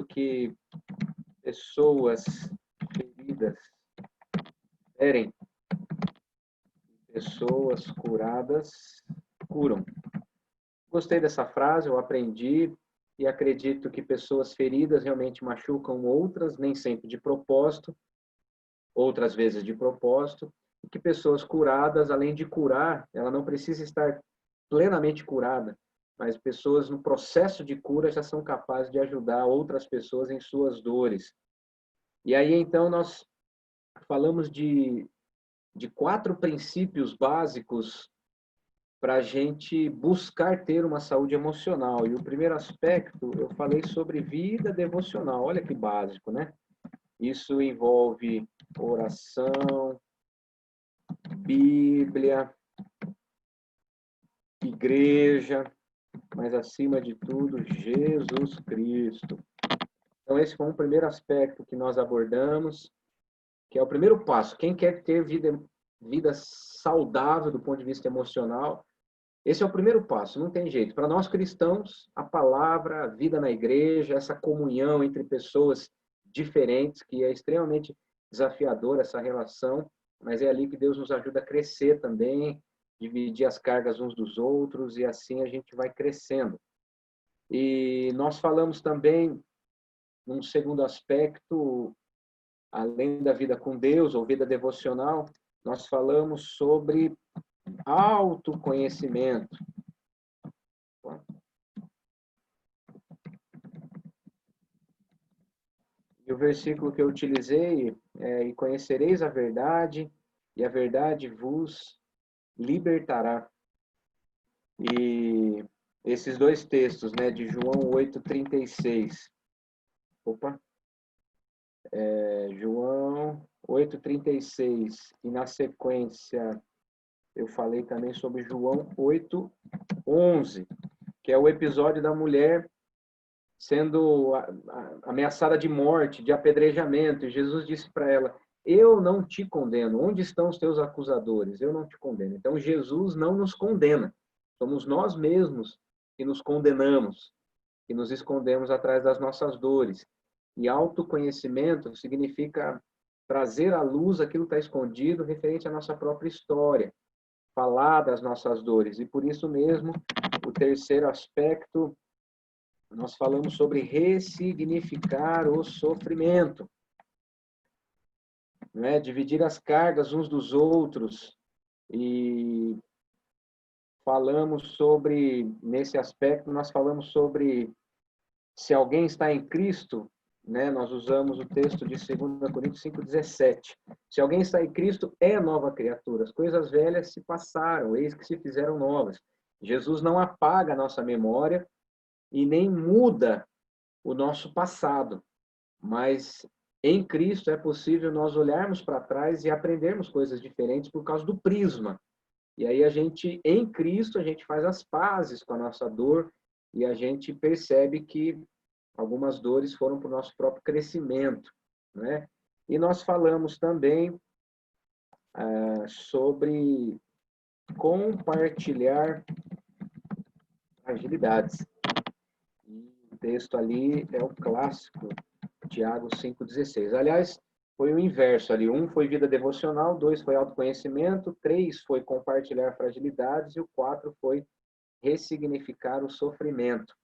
que pessoas feridas ferem, pessoas curadas curam. Gostei dessa frase, eu aprendi e acredito que pessoas feridas realmente machucam outras, nem sempre de propósito, outras vezes de propósito, e que pessoas curadas, além de curar, ela não precisa estar plenamente curada, mas pessoas no processo de cura já são capazes de ajudar outras pessoas em suas dores. E aí, então, nós falamos de 4 princípios básicos para a gente buscar ter uma saúde emocional. E o primeiro aspecto, eu falei sobre vida devocional. Olha que básico, né? Isso envolve oração, Bíblia, igreja, mas acima de tudo, Jesus Cristo. Então, esse foi um primeiro aspecto que nós abordamos, que é o primeiro passo. Quem quer ter vida saudável do ponto de vista emocional, esse é o primeiro passo, não tem jeito. Para nós cristãos, a palavra, a vida na igreja, essa comunhão entre pessoas diferentes, que é extremamente desafiadora essa relação, mas é ali que Deus nos ajuda a crescer também, dividir as cargas uns dos outros, e assim a gente vai crescendo. E nós falamos também, num segundo aspecto, além da vida com Deus, ou vida devocional, nós falamos sobre autoconhecimento. E o versículo que eu utilizei é: e conhecereis a verdade, e a verdade vos libertará. E esses dois textos, né, de João 8:36. Opa. João 8:36. E na sequência, eu falei também sobre João 8:11, que é o episódio da mulher sendo ameaçada de morte, de apedrejamento. E Jesus disse para ela: eu não te condeno. Onde estão os teus acusadores? Eu não te condeno. Então, Jesus não nos condena. Somos nós mesmos que nos condenamos, que nos escondemos atrás das nossas dores. E autoconhecimento significa trazer à luz aquilo que está escondido referente à nossa própria história, falar das nossas dores. E por isso mesmo, o terceiro aspecto, nós falamos sobre ressignificar o sofrimento, não é? Dividir as cargas uns dos outros. E falamos sobre, nesse aspecto, nós falamos sobre se alguém está em Cristo, né? Nós usamos o texto de 2 Coríntios 5:17. Se alguém está em Cristo, é nova criatura. As coisas velhas se passaram, eis que se fizeram novas. Jesus não apaga a nossa memória e nem muda o nosso passado, mas em Cristo é possível nós olharmos para trás e aprendermos coisas diferentes por causa do prisma. E aí em Cristo, a gente faz as pazes com a nossa dor e a gente percebe que algumas dores foram para o nosso próprio crescimento, né? E nós falamos também sobre compartilhar fragilidades. E o texto ali é o clássico, Tiago 5:16. Aliás, foi o inverso ali. 1 foi vida devocional, 2 foi autoconhecimento, 3 foi compartilhar fragilidades e o 4 foi ressignificar o sofrimento.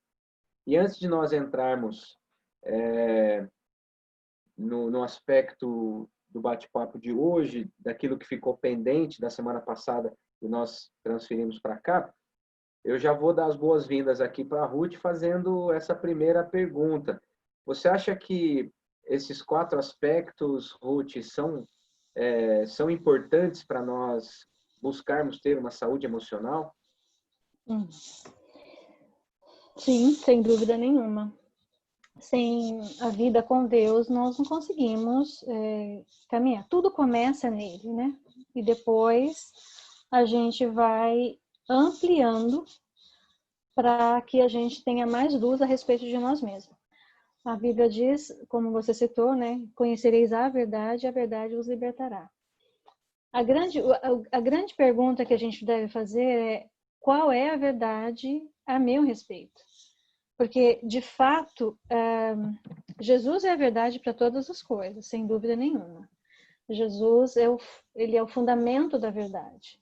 E antes de nós entrarmos no aspecto do bate-papo de hoje, daquilo que ficou pendente da semana passada e nós transferimos para cá, eu já vou dar as boas-vindas aqui para a Ruth fazendo essa primeira pergunta. Você acha que esses 4 aspectos, Ruth, são importantes para nós buscarmos ter uma saúde emocional? Sim, sem dúvida nenhuma. Sem a vida com Deus, nós não conseguimos caminhar. Tudo começa nele, né? E depois a gente vai ampliando para que a gente tenha mais luz a respeito de nós mesmos. A Bíblia diz, como você citou, né? Conhecereis a verdade vos libertará. A grande pergunta que a gente deve fazer é: qual é a verdade a meu respeito? Porque, de fato, Jesus é a verdade para todas as coisas, sem dúvida nenhuma. Jesus ele é o fundamento da verdade.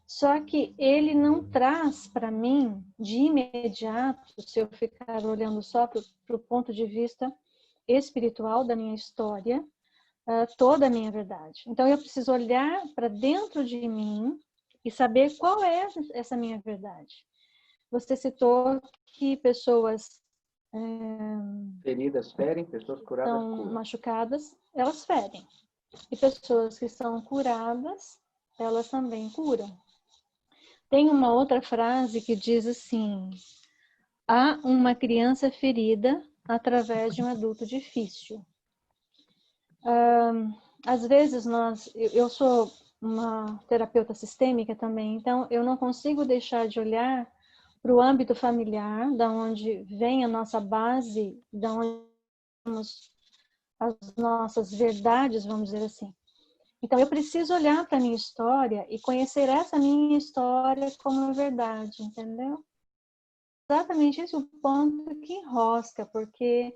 Só que ele não traz para mim, de imediato, se eu ficar olhando só para o ponto de vista espiritual da minha história, toda a minha verdade. Então, eu preciso olhar para dentro de mim e saber qual é essa minha verdade. Você citou que pessoas Feridas ferem, pessoas curadas estão curam. machucadas, elas ferem. E pessoas que são curadas, elas também curam. Tem uma outra frase que diz assim: há uma criança ferida através de um adulto difícil. Às vezes eu sou uma terapeuta sistêmica também, então eu não consigo deixar de olhar para o âmbito familiar, da onde vem a nossa base, da onde temos as nossas verdades, vamos dizer assim. Então eu preciso olhar para a minha história e conhecer essa minha história como verdade, entendeu? Exatamente esse é o ponto que enrosca, porque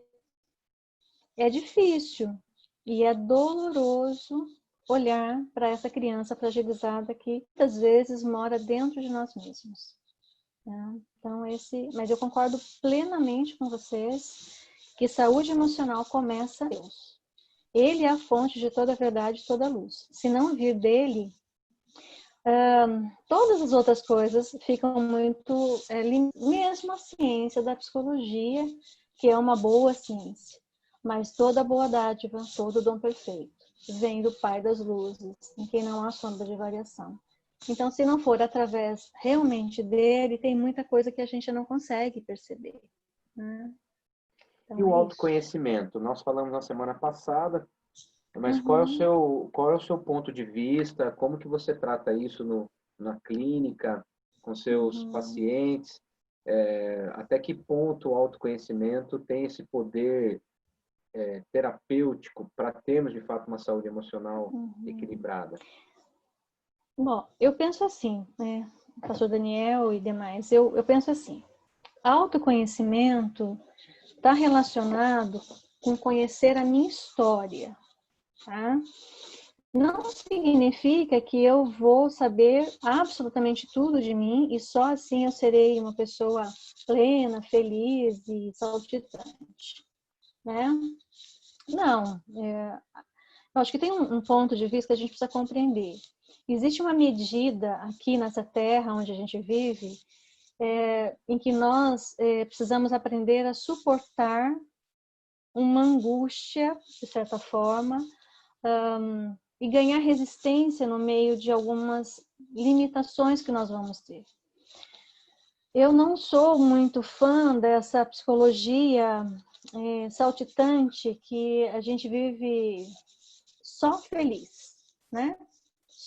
é difícil e é doloroso olhar para essa criança fragilizada que muitas vezes mora dentro de nós mesmos. Né? Então mas eu concordo plenamente com vocês que saúde emocional começa em Deus. Ele é a fonte de toda a verdade, toda a luz. Se não vir dele, todas as outras coisas ficam muito... mesmo a ciência da psicologia, que é uma boa ciência. Mas toda boa dádiva, todo dom perfeito, vem do Pai das luzes, em quem não há sombra de variação. Então, se não for através realmente dele, tem muita coisa que a gente não consegue perceber. Né? Então, E o autoconhecimento? Nós falamos na semana passada, mas qual é o seu ponto de vista? Como que você trata isso na clínica, com seus pacientes? Até que ponto o autoconhecimento tem esse poder terapêutico para termos, de fato, uma saúde emocional equilibrada? Bom, eu penso assim, né? Pastor Daniel e demais, eu penso assim, autoconhecimento está relacionado com conhecer a minha história, tá? Não significa que eu vou saber absolutamente tudo de mim e só assim eu serei uma pessoa plena, feliz e saltitante, né? Não, eu acho que tem um ponto de vista que a gente precisa compreender. Existe uma medida aqui nessa terra onde a gente vive, em que nós precisamos aprender a suportar uma angústia, de certa forma, e ganhar resistência no meio de algumas limitações que nós vamos ter. Eu não sou muito fã dessa psicologia saltitante que a gente vive só feliz, né?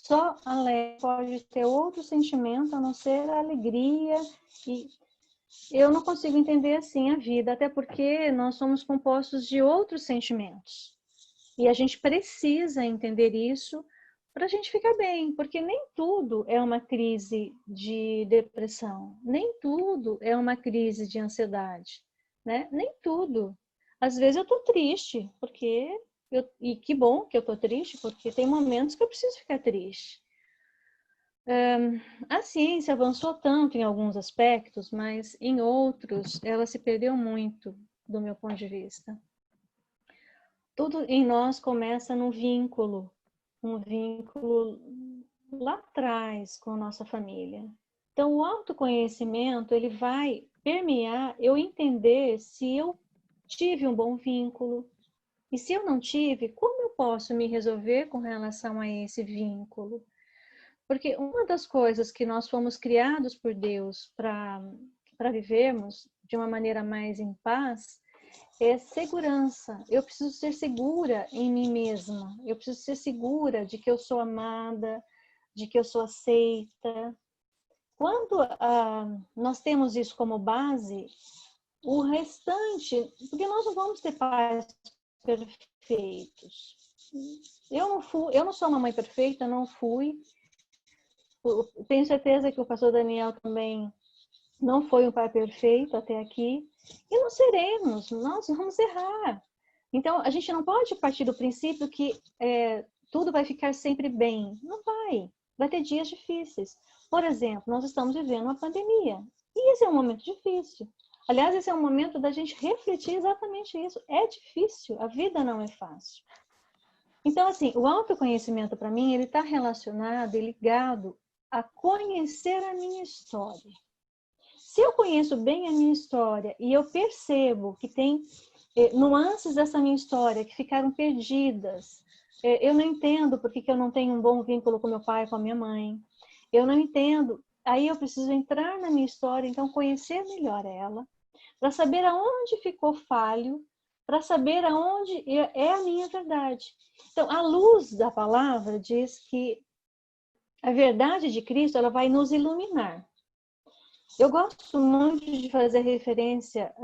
Só alegre, pode ter outro sentimento a não ser a alegria. E eu não consigo entender assim a vida, até porque nós somos compostos de outros sentimentos. E a gente precisa entender isso para a gente ficar bem, porque nem tudo é uma crise de depressão, nem tudo é uma crise de ansiedade, né? Nem tudo. Às vezes eu tô triste, e que bom que eu tô triste, porque tem momentos que eu preciso ficar triste. A ciência avançou tanto em alguns aspectos, mas em outros ela se perdeu muito, do meu ponto de vista. Tudo em nós começa num vínculo, um vínculo lá atrás com a nossa família. Então, o autoconhecimento, ele vai permear eu entender se eu tive um bom vínculo e se eu não tive, como eu posso me resolver com relação a esse vínculo. Porque uma das coisas que nós fomos criados por Deus para vivermos de uma maneira mais em paz é segurança. Eu preciso ser segura em mim mesma. Eu preciso ser segura de que eu sou amada, de que eu sou aceita. Quando nós temos isso como base, o restante, porque nós não vamos ter pais perfeitos. Eu não sou uma mãe perfeita, não fui. Tenho certeza que o pastor Daniel também não foi um pai perfeito até aqui, e não seremos, nós vamos errar. Então, a gente não pode partir do princípio que tudo vai ficar sempre bem. Não vai ter dias difíceis. Por exemplo, nós estamos vivendo uma pandemia, e esse é um momento difícil. Aliás, esse é um momento da gente refletir exatamente isso. É difícil, a vida não é fácil. Então, assim, o autoconhecimento, para mim, ele está relacionado e ligado a conhecer a minha história. Se eu conheço bem a minha história e eu percebo que tem nuances dessa minha história que ficaram perdidas, eu não entendo por que eu não tenho um bom vínculo com meu pai, com a minha mãe, eu não entendo, aí eu preciso entrar na minha história, então conhecer melhor ela, para saber aonde ficou falho, para saber aonde é a minha verdade. Então, a luz da palavra diz que a verdade de Cristo, ela vai nos iluminar. Eu gosto muito de fazer referência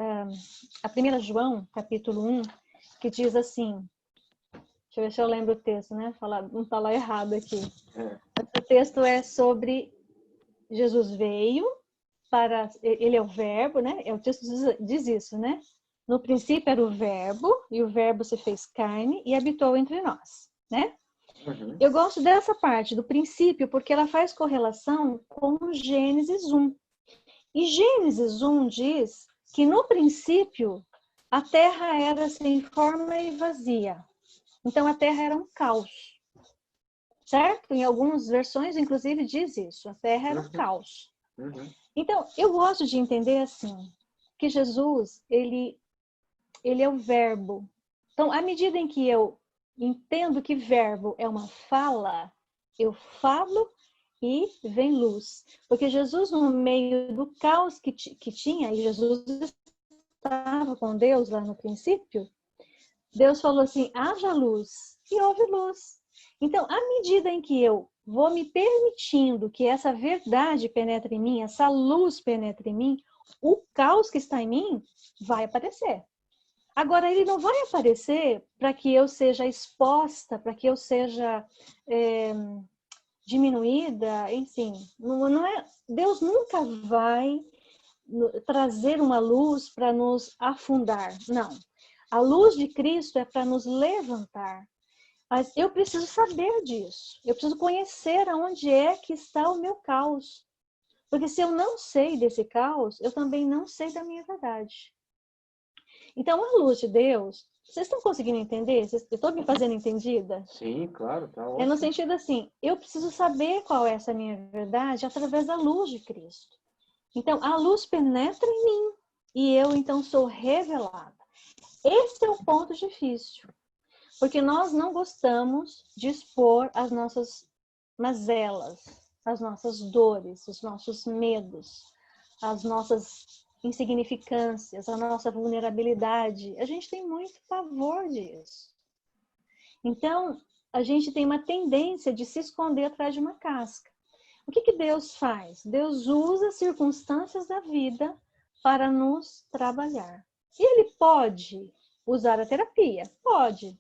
a 1 João, capítulo 1, que diz assim, deixa eu ver se eu lembro o texto, né? Não falar errado aqui. O texto é sobre Jesus veio ele é o verbo, né? O texto diz isso, né? No princípio era o verbo, e o verbo se fez carne e habitou entre nós, né? Uhum. Eu gosto dessa parte do princípio porque ela faz correlação com Gênesis 1. E Gênesis 1 diz que no princípio a terra era sem forma e vazia. Então a terra era um caos. Certo? Em algumas versões, inclusive, diz isso. A terra era um caos. Uhum. Então, eu gosto de entender assim, que Jesus, ele é o verbo. Então, à medida em que eu entendo que verbo é uma fala, eu falo e vem luz. Porque Jesus, no meio do caos que tinha, e Jesus estava com Deus lá no princípio, Deus falou assim, haja luz, e houve luz. Então, à medida em que eu vou me permitindo que essa verdade penetre em mim, essa luz penetre em mim, o caos que está em mim vai aparecer. Agora, ele não vai aparecer para que eu seja exposta, para que eu seja diminuída, enfim. Não é, Deus nunca vai trazer uma luz para nos afundar, não. A luz de Cristo é para nos levantar. Mas eu preciso saber disso. Eu preciso conhecer aonde é que está o meu caos. Porque se eu não sei desse caos, eu também não sei da minha verdade. Então, a luz de Deus, vocês estão conseguindo entender? Eu estou me fazendo entendida? Sim, claro, tá É no ótimo. sentido assim, eu preciso saber qual é essa minha verdade através da luz de Cristo. Então, a luz penetra em mim e eu, então, sou revelada. Esse é o ponto difícil. Porque nós não gostamos de expor as nossas mazelas, as nossas dores, os nossos medos, as nossas insignificâncias, a nossa vulnerabilidade. A gente tem muito pavor disso. Então, a gente tem uma tendência de se esconder atrás de uma casca. O que Deus faz? Deus usa as circunstâncias da vida para nos trabalhar. E Ele pode usar a terapia? Pode.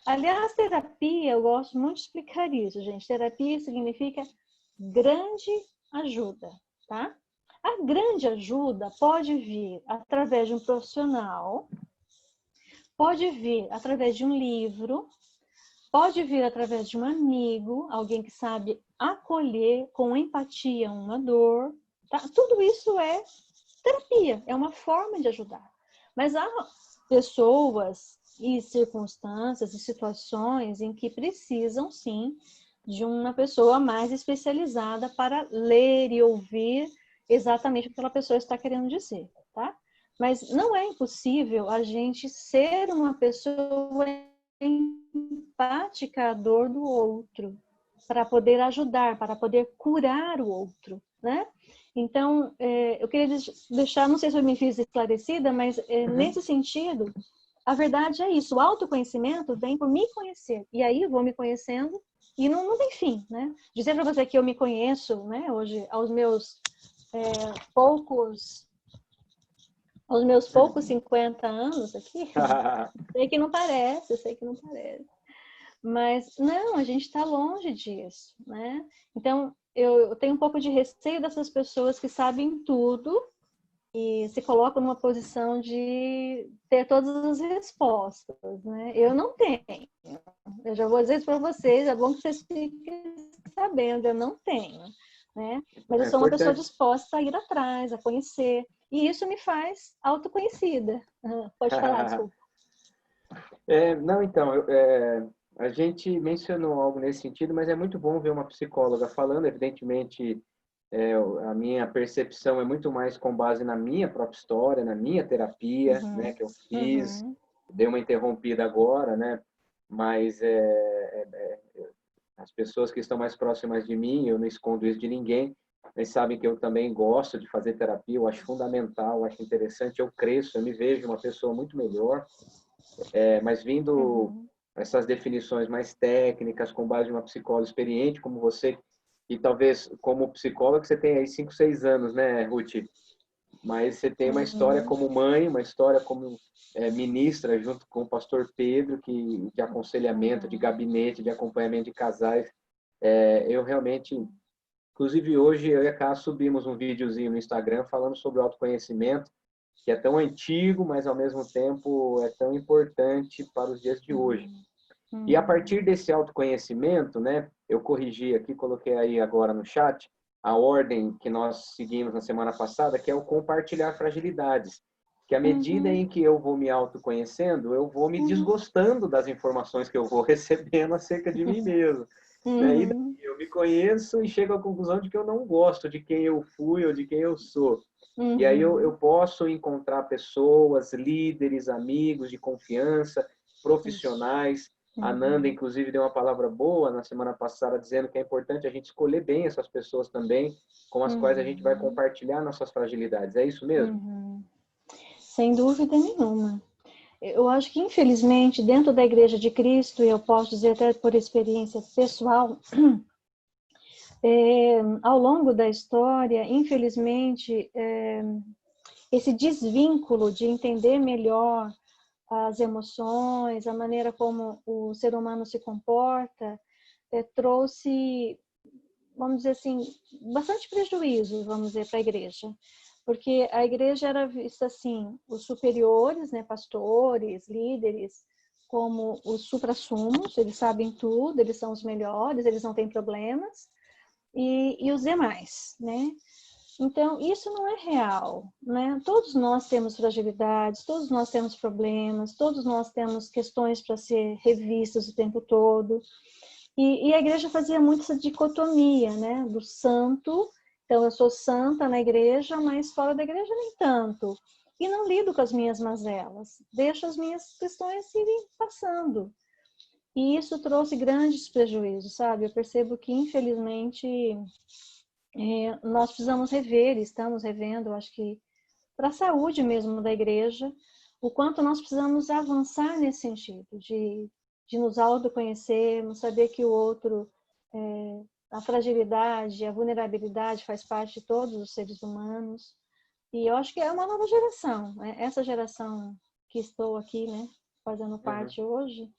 Aliás, terapia, eu gosto muito de explicar isso, gente. Terapia significa grande ajuda, tá? A grande ajuda pode vir através de um profissional, pode vir através de um livro, pode vir através de um amigo, alguém que sabe acolher com empatia uma dor, tá? Tudo isso é terapia, é uma forma de ajudar. Mas há pessoas e circunstâncias e situações em que precisam, sim, de uma pessoa mais especializada para ler e ouvir exatamente o que aquela pessoa está querendo dizer, tá? Mas não é impossível a gente ser uma pessoa empática à dor do outro, para poder ajudar, para poder curar o outro, né? Então, eu queria deixar, não sei se eu me fiz esclarecida, mas nesse sentido, a verdade é isso, o autoconhecimento vem por me conhecer, e aí eu vou me conhecendo, e não tem fim, né? Dizer para você que eu me conheço, né, hoje, aos meus poucos 50 anos aqui, sei que não parece, mas não, a gente está longe disso, né? Então, eu tenho um pouco de receio dessas pessoas que sabem tudo e se coloca numa posição de ter todas as respostas, né? Eu não tenho. Eu já vou dizer isso para vocês, é bom que vocês fiquem sabendo, eu não tenho, né? Mas eu É sou uma pessoa importante. disposta a ir atrás, a conhecer, e isso me faz autoconhecida. Pode falar, desculpa. Não, então, a gente mencionou algo nesse sentido, mas é muito bom ver uma psicóloga falando. Evidentemente, a minha percepção é muito mais com base na minha própria história, na minha terapia, né, Uhum, que eu fiz. uhum, Dei uma interrompida agora, né, mas as pessoas que estão mais próximas de mim, eu não escondo isso de ninguém, eles sabem que eu também gosto de fazer terapia, eu acho fundamental, eu acho interessante, eu cresço, eu me vejo uma pessoa muito melhor. Mas vindo uhum, essas definições mais técnicas, com base em uma psicóloga experiente como você, e talvez como psicóloga você tem aí 5, 6 anos, né, Ruth? Mas você tem uma história uhum, como mãe, uma história como ministra, junto com o pastor Pedro, que de aconselhamento, de uhum. gabinete, de acompanhamento de casais. Eu realmente, inclusive hoje eu e a Cá subimos um videozinho no Instagram falando sobre autoconhecimento, que é tão antigo, mas ao mesmo tempo é tão importante para os dias de hoje. Uhum, E a uhum, partir desse autoconhecimento, né, eu corrigi aqui, coloquei aí agora no chat, a ordem que nós seguimos na semana passada, que é o compartilhar fragilidades. Que à medida uhum, em que eu vou me autoconhecendo, eu vou me uhum, desgostando das informações que eu vou recebendo acerca de mim mesmo. Né? E daí uhum, eu me conheço e chego à conclusão de que eu não gosto de quem eu fui ou de quem eu sou. E aí eu uhum. posso encontrar pessoas, líderes, amigos de confiança, Isso. profissionais. A Nanda, Uhum, inclusive, deu uma palavra boa na semana passada, dizendo que é importante a gente escolher bem essas pessoas também, com as quais a gente vai uhum, compartilhar nossas fragilidades. É isso mesmo? uhum. Sem dúvida nenhuma. Eu acho que, infelizmente, dentro da Igreja de Cristo, e eu posso dizer até por experiência pessoal, ao longo da história, infelizmente, esse desvínculo de entender melhor as emoções, a maneira como o ser humano se comporta, trouxe, vamos dizer assim, bastante prejuízo, vamos dizer, para a igreja. Porque a igreja era vista assim, os superiores, né, pastores, líderes, como os suprassumos, eles sabem tudo, eles são os melhores, eles não têm problemas, e os demais, né? Então, isso não é real, né? Todos nós temos fragilidades, todos nós temos problemas, todos nós temos questões para ser revistas o tempo todo. E a igreja fazia muito essa dicotomia, né? Do santo, então eu sou santa na igreja, mas fora da igreja nem tanto. E não lido com as minhas mazelas, deixo as minhas questões irem passando. E isso trouxe grandes prejuízos, sabe? Eu percebo que, infelizmente, nós precisamos rever, estamos revendo, eu acho que para a saúde mesmo da igreja, o quanto nós precisamos avançar nesse sentido, de nos autoconhecermos, saber que o outro, a fragilidade, a vulnerabilidade faz parte de todos os seres humanos. E eu acho que é uma nova geração, né? Essa geração que estou aqui, né, fazendo Uhum. parte hoje,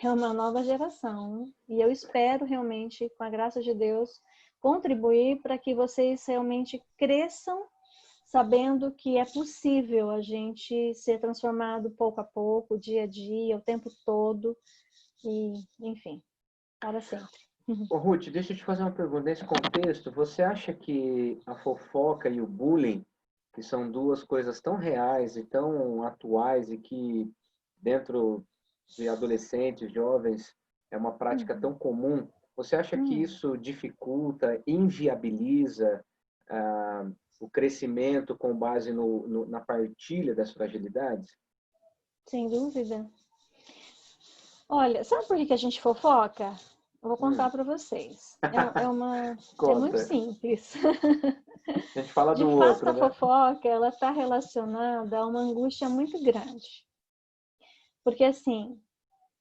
é uma nova geração. E eu espero realmente, com a graça de Deus, contribuir para que vocês realmente cresçam sabendo que é possível a gente ser transformado pouco a pouco, dia a dia, o tempo todo, e, enfim, para sempre. Ô, Ruth, deixa eu te fazer uma pergunta. Nesse contexto, você acha que a fofoca e o bullying, que são duas coisas tão reais e tão atuais e que dentro de adolescentes, jovens, é uma prática tão Uhum. comum, você acha que Uhum. isso dificulta, inviabiliza o crescimento com base na partilha das fragilidades? Sem dúvida. Olha, sabe por que a gente fofoca? Eu vou contar Hum. para vocês. É muito Conta. simples. A gente fala De do fato, outro, a né? fofoca ela está relacionada a uma angústia muito grande, porque assim,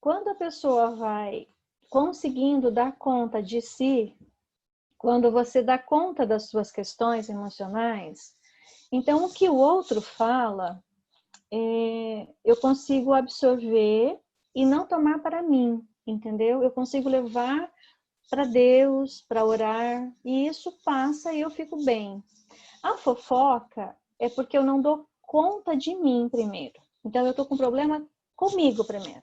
quando a pessoa vai conseguindo dar conta de si, quando você dá conta das suas questões emocionais, então o que o outro fala, eu consigo absorver e não tomar para mim, entendeu? Eu consigo levar para Deus, para orar, e isso passa e eu fico bem. A fofoca, é porque eu não dou conta de mim primeiro. Então, eu estou com problema comigo primeiro.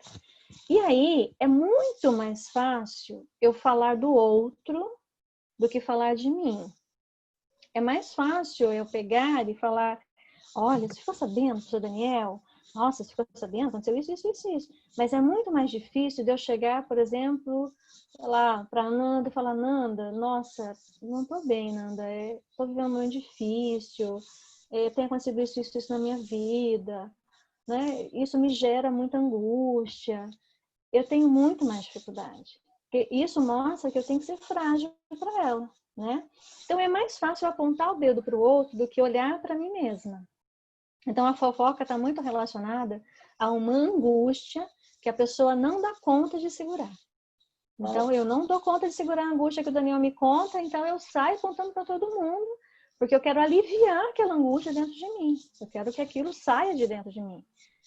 E aí, é muito mais fácil eu falar do outro do que falar de mim. É mais fácil eu pegar e falar, olha, você ficou sabendo, professor Daniel? Nossa, você ficou sabendo? Aconteceu isso. Mas é muito mais difícil de eu chegar, por exemplo, lá para a Nanda e falar, Nanda, nossa, não estou bem, Nanda. Estou vivendo um momento difícil. Tem acontecido isso na minha vida. Né? Isso me gera muita angústia. Eu tenho muito mais dificuldade. Porque isso mostra que eu tenho que ser frágil para ela. Né? Então, é mais fácil eu apontar o dedo para o outro do que olhar para mim mesma. Então, a fofoca está muito relacionada a uma angústia que a pessoa não dá conta de segurar. Então, eu não dou conta de segurar a angústia que o Daniel me conta, então eu saio contando para todo mundo, porque eu quero aliviar aquela angústia dentro de mim. Eu quero que aquilo saia de dentro de mim.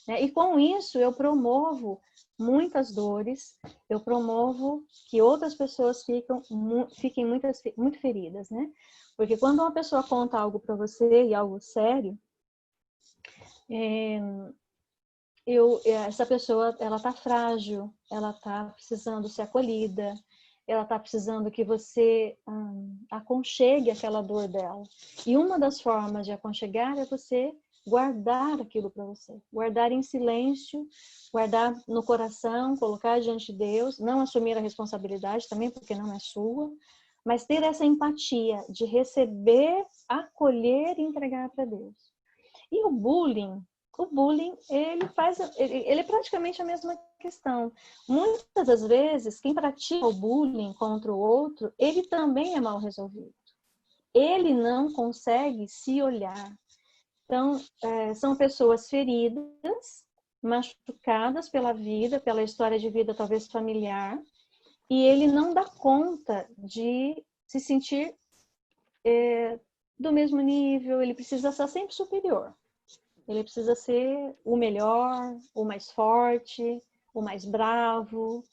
E com isso, eu promovo muitas dores, eu promovo que outras pessoas fiquem muito feridas, né? Porque quando uma pessoa conta algo para você, e algo sério, essa pessoa, ela tá frágil, ela tá precisando ser acolhida, ela tá precisando que você aconchegue aquela dor dela. E uma das formas de aconchegar é você guardar aquilo para você, guardar em silêncio, guardar no coração, colocar diante de Deus, não assumir a responsabilidade também, porque não é sua, mas ter essa empatia de receber, acolher e entregar para Deus. E o bullying, ele é praticamente a mesma questão. Muitas das vezes, quem pratica o bullying contra o outro, ele também é mal resolvido. Ele não consegue se olhar. Então, são pessoas feridas, machucadas pela vida, pela história de vida talvez familiar, e ele não dá conta de se sentir do mesmo nível, ele precisa estar sempre superior. Ele precisa ser o melhor, o mais forte, o mais bravo.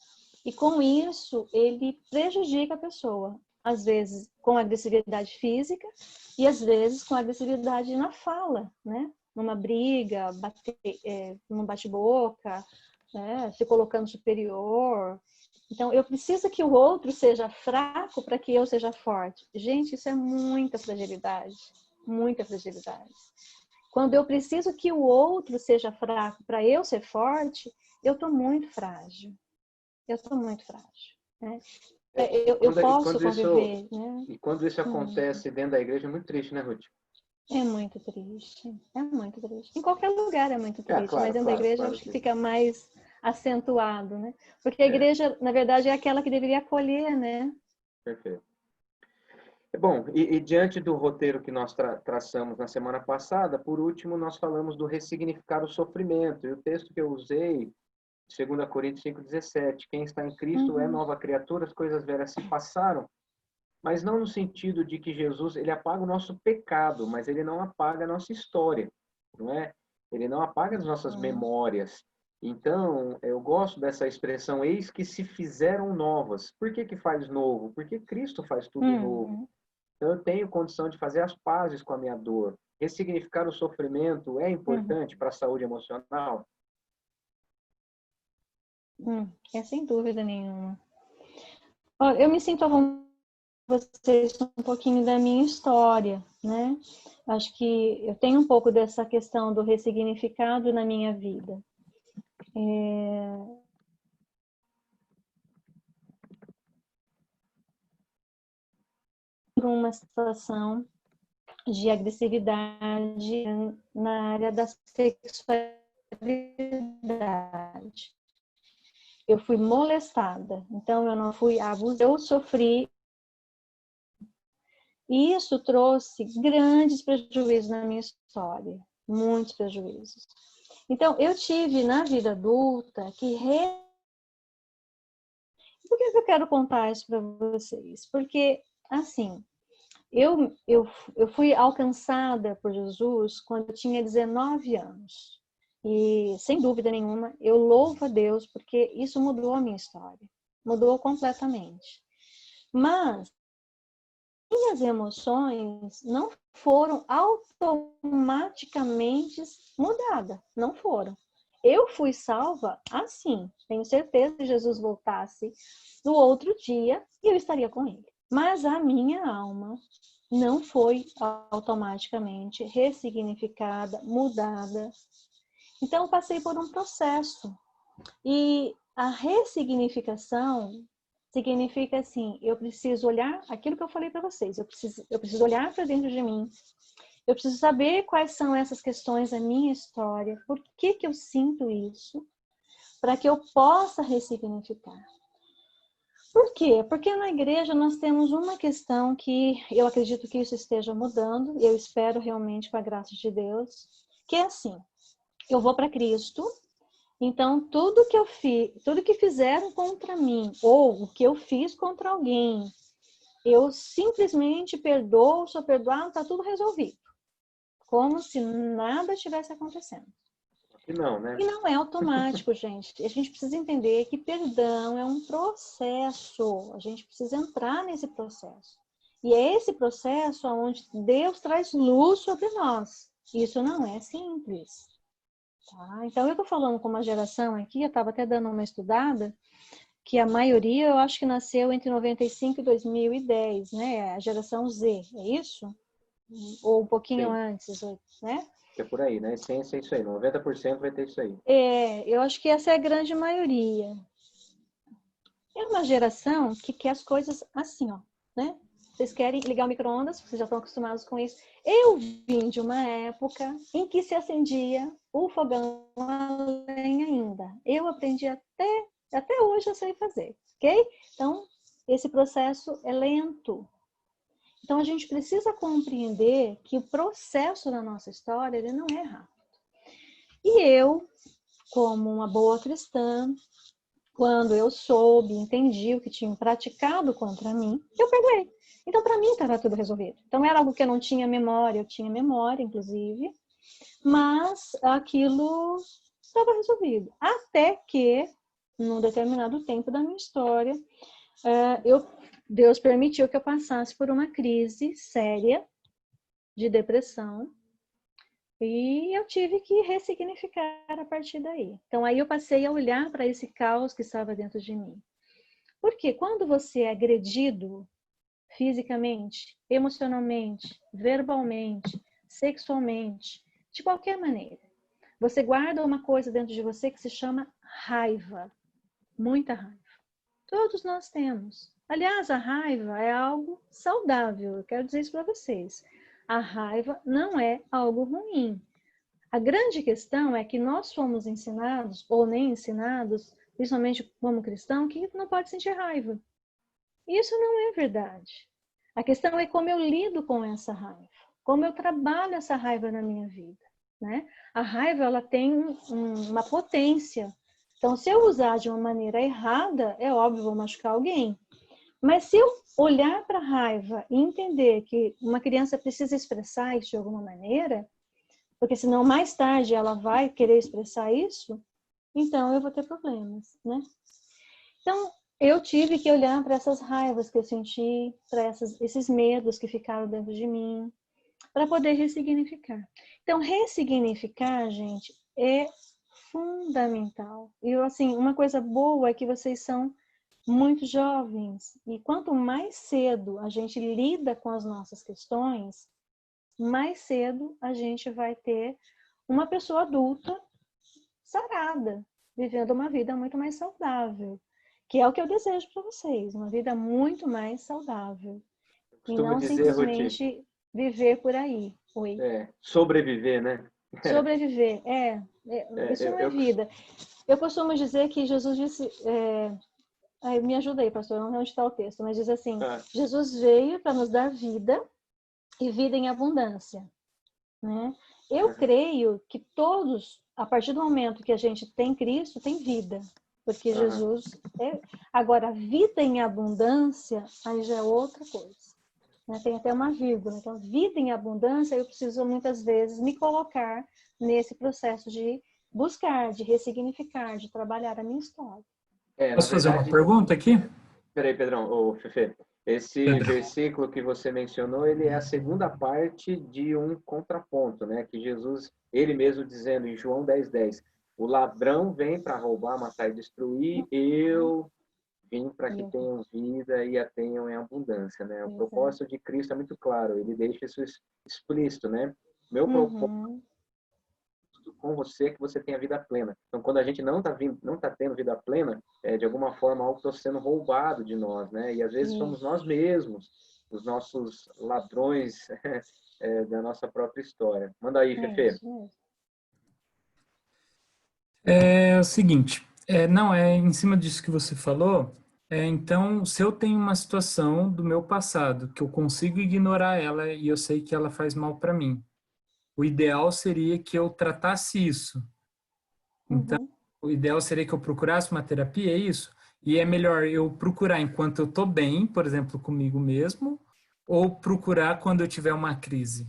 E com isso, ele prejudica a pessoa. Às vezes com agressividade física e às vezes com agressividade na fala, né? Numa briga, num bate-boca, né? Se colocando superior. Então, eu preciso que o outro seja fraco para que eu seja forte. Gente, isso é muita fragilidade. Muita fragilidade. Quando eu preciso que o outro seja fraco para eu ser forte, eu estou muito frágil. Eu estou muito frágil. Né? Eu posso conviver. Né? E quando isso acontece dentro da igreja, é muito triste, né, Ruth? É muito triste. É muito triste. Em qualquer lugar é muito triste, claro, mas dentro da igreja claro acho que fica mais acentuado, né? Porque a É. igreja, na verdade, é aquela que deveria acolher, né? Perfeito. Bom, e diante do roteiro que nós traçamos na semana passada, por último, nós falamos do ressignificar o sofrimento. E o texto que eu usei, 2 Coríntios 5,17, quem está em Cristo é nova criatura, as coisas velhas se passaram, mas não no sentido de que Jesus, ele apaga o nosso pecado, mas ele não apaga a nossa história, não é? Ele não apaga as nossas memórias. Então, eu gosto dessa expressão, eis que se fizeram novas. Por que que faz novo? Porque Cristo faz tudo novo. Então, eu tenho condição de fazer as pazes com a minha dor. Ressignificar o sofrimento é importante para a saúde emocional? É sem dúvida nenhuma. Eu me sinto à vontade de vocês um pouquinho da minha história, né? Acho que eu tenho um pouco dessa questão do ressignificado na minha vida. Uma situação de agressividade na área da sexualidade. Eu fui molestada, então eu não fui abusada, eu sofri. E isso trouxe grandes prejuízos na minha história, muitos prejuízos. Então, eu tive na vida adulta que... Por que eu quero contar isso para vocês? Porque, assim, eu fui alcançada por Jesus quando eu tinha 19 anos. E, sem dúvida nenhuma, eu louvo a Deus porque isso mudou a minha história. Mudou completamente. Mas minhas emoções não foram automaticamente mudadas, não foram. Eu fui salva assim, tenho certeza que Jesus voltasse no outro dia e eu estaria com ele. Mas a minha alma não foi automaticamente ressignificada, mudada. Então eu passei por um processo. E a ressignificação significa assim, eu preciso olhar aquilo que eu falei para vocês, eu preciso olhar para dentro de mim, eu preciso saber quais são essas questões da minha história, por que eu sinto isso, para que eu possa ressignificar. Por quê? Porque na igreja nós temos uma questão que eu acredito que isso esteja mudando, eu espero realmente com a graça de Deus, que é assim, eu vou para Cristo, então tudo que eu fiz, tudo que fizeram contra mim, ou o que eu fiz contra alguém, eu simplesmente perdoo, sou perdoado, está tudo resolvido. Como se nada estivesse acontecendo. E não, né? E não é automático, gente. A gente precisa entender que perdão é um processo. A gente precisa entrar nesse processo. E é esse processo onde Deus traz luz sobre nós. Isso não é simples. Tá? Então, eu estou falando com uma geração aqui, eu estava até dando uma estudada, que a maioria, eu acho que nasceu entre 95 e 2010, né? A geração Z, é isso? Ou um pouquinho Sim. antes, né? É por aí, né? Essência é isso aí. 90% vai ter isso aí. Eu acho que essa é a grande maioria. É uma geração que quer as coisas assim, ó, né? Vocês querem ligar o micro-ondas, vocês já estão acostumados com isso. Eu vim de uma época em que se acendia o fogão a lenha ainda. Eu aprendi até hoje eu sei fazer, ok? Então, esse processo é lento. Então, a gente precisa compreender que o processo da nossa história, ele não é rápido. E eu, como uma boa cristã, quando eu soube, entendi o que tinham praticado contra mim, eu perdoei. Então, para mim, estava tudo resolvido. Então, era algo que eu não tinha memória, eu tinha memória, inclusive, mas aquilo estava resolvido. Até que, num determinado tempo da minha história, Deus permitiu que eu passasse por uma crise séria de depressão, e eu tive que ressignificar a partir daí. Então, aí eu passei a olhar para esse caos que estava dentro de mim. Porque quando você é agredido fisicamente, emocionalmente, verbalmente, sexualmente, de qualquer maneira, você guarda uma coisa dentro de você que se chama raiva. Muita raiva. Todos nós temos. Aliás, a raiva é algo saudável. Eu quero dizer isso para vocês. A raiva não é algo ruim. A grande questão é que nós fomos ensinados, ou nem ensinados, principalmente como cristão, que não pode sentir raiva. E isso não é verdade. A questão é como eu lido com essa raiva, como eu trabalho essa raiva na minha vida, né? A raiva, ela tem uma potência. Então, se eu usar de uma maneira errada, é óbvio, vou machucar alguém. Mas se eu olhar para a raiva e entender que uma criança precisa expressar isso de alguma maneira, porque senão mais tarde ela vai querer expressar isso, então eu vou ter problemas, né? Então, eu tive que olhar para essas raivas que eu senti, para esses medos que ficaram dentro de mim, para poder ressignificar. Então, ressignificar, gente, é fundamental. E, assim, uma coisa boa é que vocês são muito jovens. E quanto mais cedo a gente lida com as nossas questões, mais cedo a gente vai ter uma pessoa adulta sarada, vivendo uma vida muito mais saudável, que é o que eu desejo para vocês, uma vida muito mais saudável. E Costumo não dizer, Ruth, simplesmente viver por aí. Oi. sobreviver, né? Sobreviver, isso não é Eu, vida. Eu costumo dizer que Jesus disse, me ajuda aí, pastor, não sei onde está o texto, mas diz assim, Jesus veio para nos dar vida e vida em abundância, né? Eu creio que todos, a partir do momento que a gente tem Cristo, tem vida, porque Jesus é. Agora, vida em abundância, aí já é outra coisa, né? Tem até uma vírgula. Então, vida em abundância, eu preciso muitas vezes me colocar nesse processo de buscar, de ressignificar, de trabalhar a minha história. Posso fazer uma pergunta aqui? Peraí, Pedrão, ô Fefe. Esse versículo que você mencionou, ele é a segunda parte de um contraponto, né? Que Jesus, ele mesmo dizendo em João 10:10, o ladrão vem para roubar, matar e destruir, eu vim para que tenham vida e a tenham em abundância, né? O propósito de Cristo é muito claro, ele deixa isso explícito, né? Meu propósito com você é que você tenha vida plena. Então, quando a gente não tá tendo vida plena, de alguma forma algo está sendo roubado de nós, né? E às vezes somos nós mesmos, os nossos ladrões da nossa própria história. Manda aí, Fefe. É o seguinte, não, é em cima disso que você falou, então, se eu tenho uma situação do meu passado, que eu consigo ignorar ela e eu sei que ela faz mal para mim, o ideal seria que eu tratasse isso. Então, o ideal seria que eu procurasse uma terapia, é isso? E é melhor eu procurar enquanto eu estou bem, por exemplo, comigo mesmo, ou procurar quando eu tiver uma crise?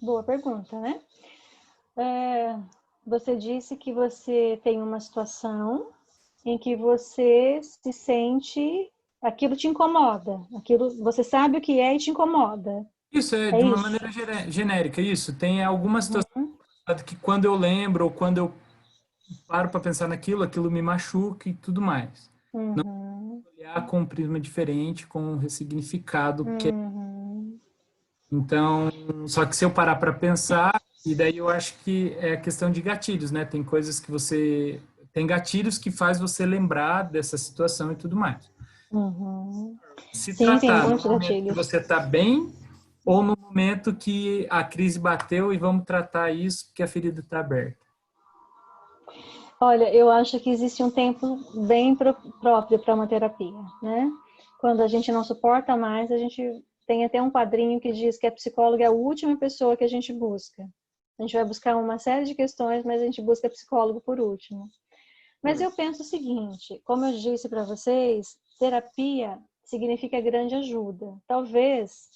Boa pergunta, né? Você disse que você tem uma situação em que você se sente, aquilo te incomoda, aquilo você sabe o que é e te incomoda. Isso é É de uma isso? maneira genérica, isso. Tem alguma situação que quando eu lembro ou quando eu paro para pensar naquilo, aquilo me machuca e tudo mais. Uhum. Olhar com um prisma diferente, com um ressignificado que Uhum. então, só que se eu parar para pensar, e daí eu acho que é questão de gatilhos, né? Tem coisas que você tem gatilhos que faz você lembrar dessa situação e tudo mais. Uhum. Se Sim, tem tratar no muitos momento que gatilhos. você está bem ou no momento que a crise bateu e vamos tratar isso porque a ferida está aberta. Olha, eu acho que existe um tempo bem próprio para uma terapia, né? Quando a gente não suporta mais, a gente tem até um quadrinho que diz que a psicóloga é a última pessoa que a gente busca. A gente vai buscar uma série de questões, mas a gente busca psicólogo por último. Mas eu penso o seguinte, como eu disse para vocês, terapia significa grande ajuda. Talvez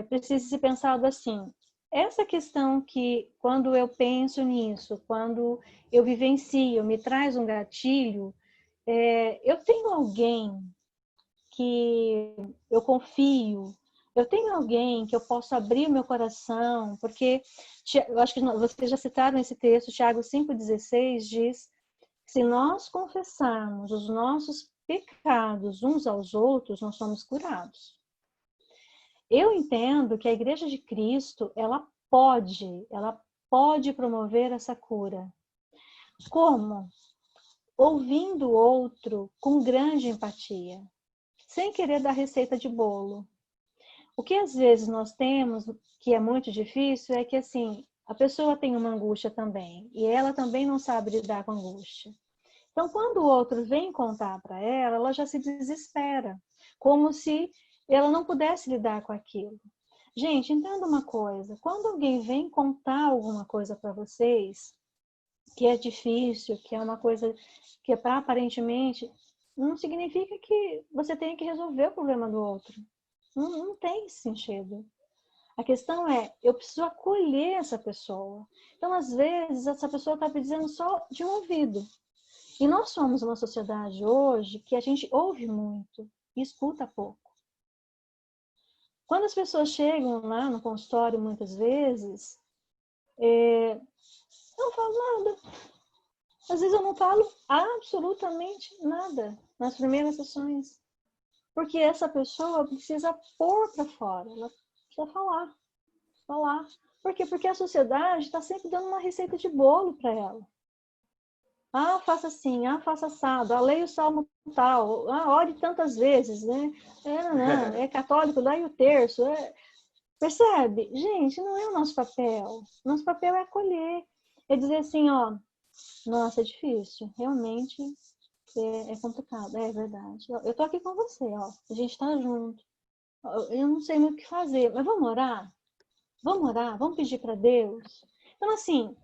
precise ser pensado assim, essa questão que quando eu penso nisso, quando eu vivencio, me traz um gatilho, eu tenho alguém que eu confio, eu tenho alguém que eu posso abrir o meu coração, porque eu acho que vocês já citaram esse texto, Tiago 5,16 diz: se nós confessarmos os nossos pecados uns aos outros, nós somos curados. Eu entendo que a Igreja de Cristo, ela pode promover essa cura. Como? Ouvindo o outro com grande empatia, sem querer dar receita de bolo. O que às vezes nós temos, que é muito difícil, é que assim, a pessoa tem uma angústia também, e ela também não sabe lidar com a angústia. Então, quando o outro vem contar para ela, ela já se desespera, como se ela não pudesse lidar com aquilo. Gente, entenda uma coisa, quando alguém vem contar alguma coisa para vocês, que é difícil, que é uma coisa que é para aparentemente, não significa que você tenha que resolver o problema do outro. Não tem esse sentido. A questão é, eu preciso acolher essa pessoa. Então, às vezes, essa pessoa está pedindo só de um ouvido. E nós somos uma sociedade hoje que a gente ouve muito e escuta pouco. Quando as pessoas chegam lá no consultório, muitas vezes, eu não falo nada. Às vezes eu não falo absolutamente nada nas primeiras sessões. Porque essa pessoa precisa pôr para fora, ela precisa falar. Por quê? Porque a sociedade está sempre dando uma receita de bolo para ela. Ah, faça assim, faça assado, leia o salmo tal, ore tantas vezes, né? É católico, leia o terço. Percebe? Gente, não é o nosso papel. Nosso papel é acolher. É dizer assim, ó, nossa, é difícil, realmente é complicado, é verdade. Eu tô aqui com você, ó, a gente tá junto. Eu não sei muito o que fazer, mas vamos orar? Vamos orar? Vamos pedir para Deus? Então, assim,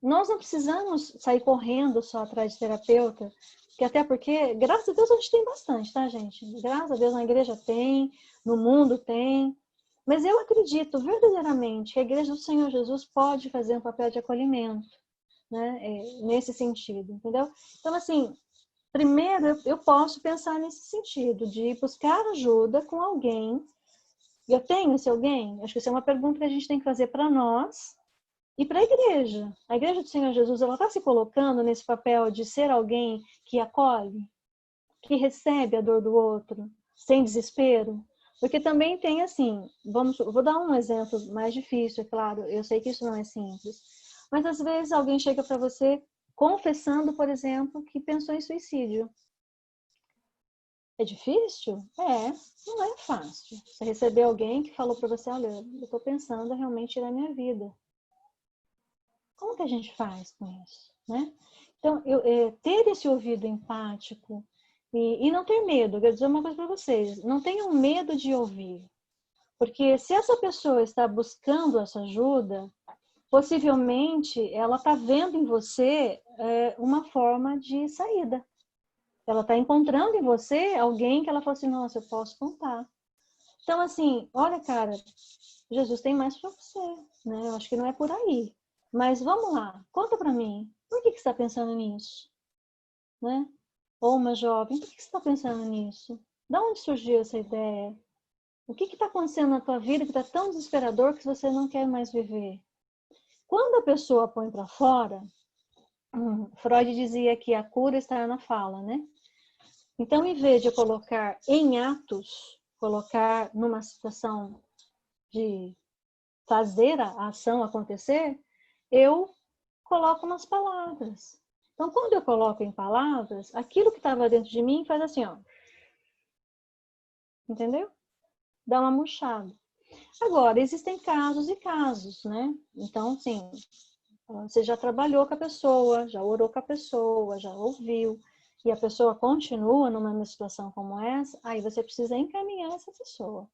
nós não precisamos sair correndo só atrás de terapeuta, que até porque, graças a Deus, a gente tem bastante, tá, gente? Graças a Deus na igreja tem, no mundo tem. Mas eu acredito verdadeiramente que a igreja do Senhor Jesus pode fazer um papel de acolhimento, né? Nesse sentido, entendeu? Então, assim, primeiro eu posso pensar nesse sentido, de buscar ajuda com alguém. Eu tenho esse alguém? Acho que essa é uma pergunta que a gente tem que fazer para nós e para a igreja. A igreja do Senhor Jesus, ela está se colocando nesse papel de ser alguém que acolhe, que recebe a dor do outro, sem desespero? Porque também tem assim, vou dar um exemplo mais difícil, é claro, eu sei que isso não é simples, mas às vezes alguém chega para você confessando, por exemplo, que pensou em suicídio. É difícil? Não é fácil. Você receber alguém que falou para você, olha, eu estou pensando em realmente tirar minha vida. Como que a gente faz com isso, né? Então, ter esse ouvido empático e não ter medo. Eu quero dizer uma coisa para vocês, não tenham medo de ouvir. Porque se essa pessoa está buscando essa ajuda, possivelmente ela está vendo em você uma forma de saída. Ela está encontrando em você alguém que ela fala assim, nossa, eu posso contar. Então, assim, olha, cara, Jesus tem mais para você, né? Eu acho que não é por aí. Mas vamos lá, conta para mim, por que você está pensando nisso? Né? Ou uma jovem, por que você está pensando nisso? De onde surgiu essa ideia? O que está acontecendo na tua vida que está tão desesperador que você não quer mais viver? Quando a pessoa põe para fora, Freud dizia que a cura está na fala, né? Então, em vez de colocar em atos, colocar numa situação de fazer a ação acontecer, eu coloco nas palavras. Então, quando eu coloco em palavras, aquilo que estava dentro de mim faz assim, ó. Entendeu? Dá uma murchada. Agora, existem casos e casos, né? Então, sim, você já trabalhou com a pessoa, já orou com a pessoa, já ouviu, e a pessoa continua numa situação como essa, aí você precisa encaminhar essa pessoa,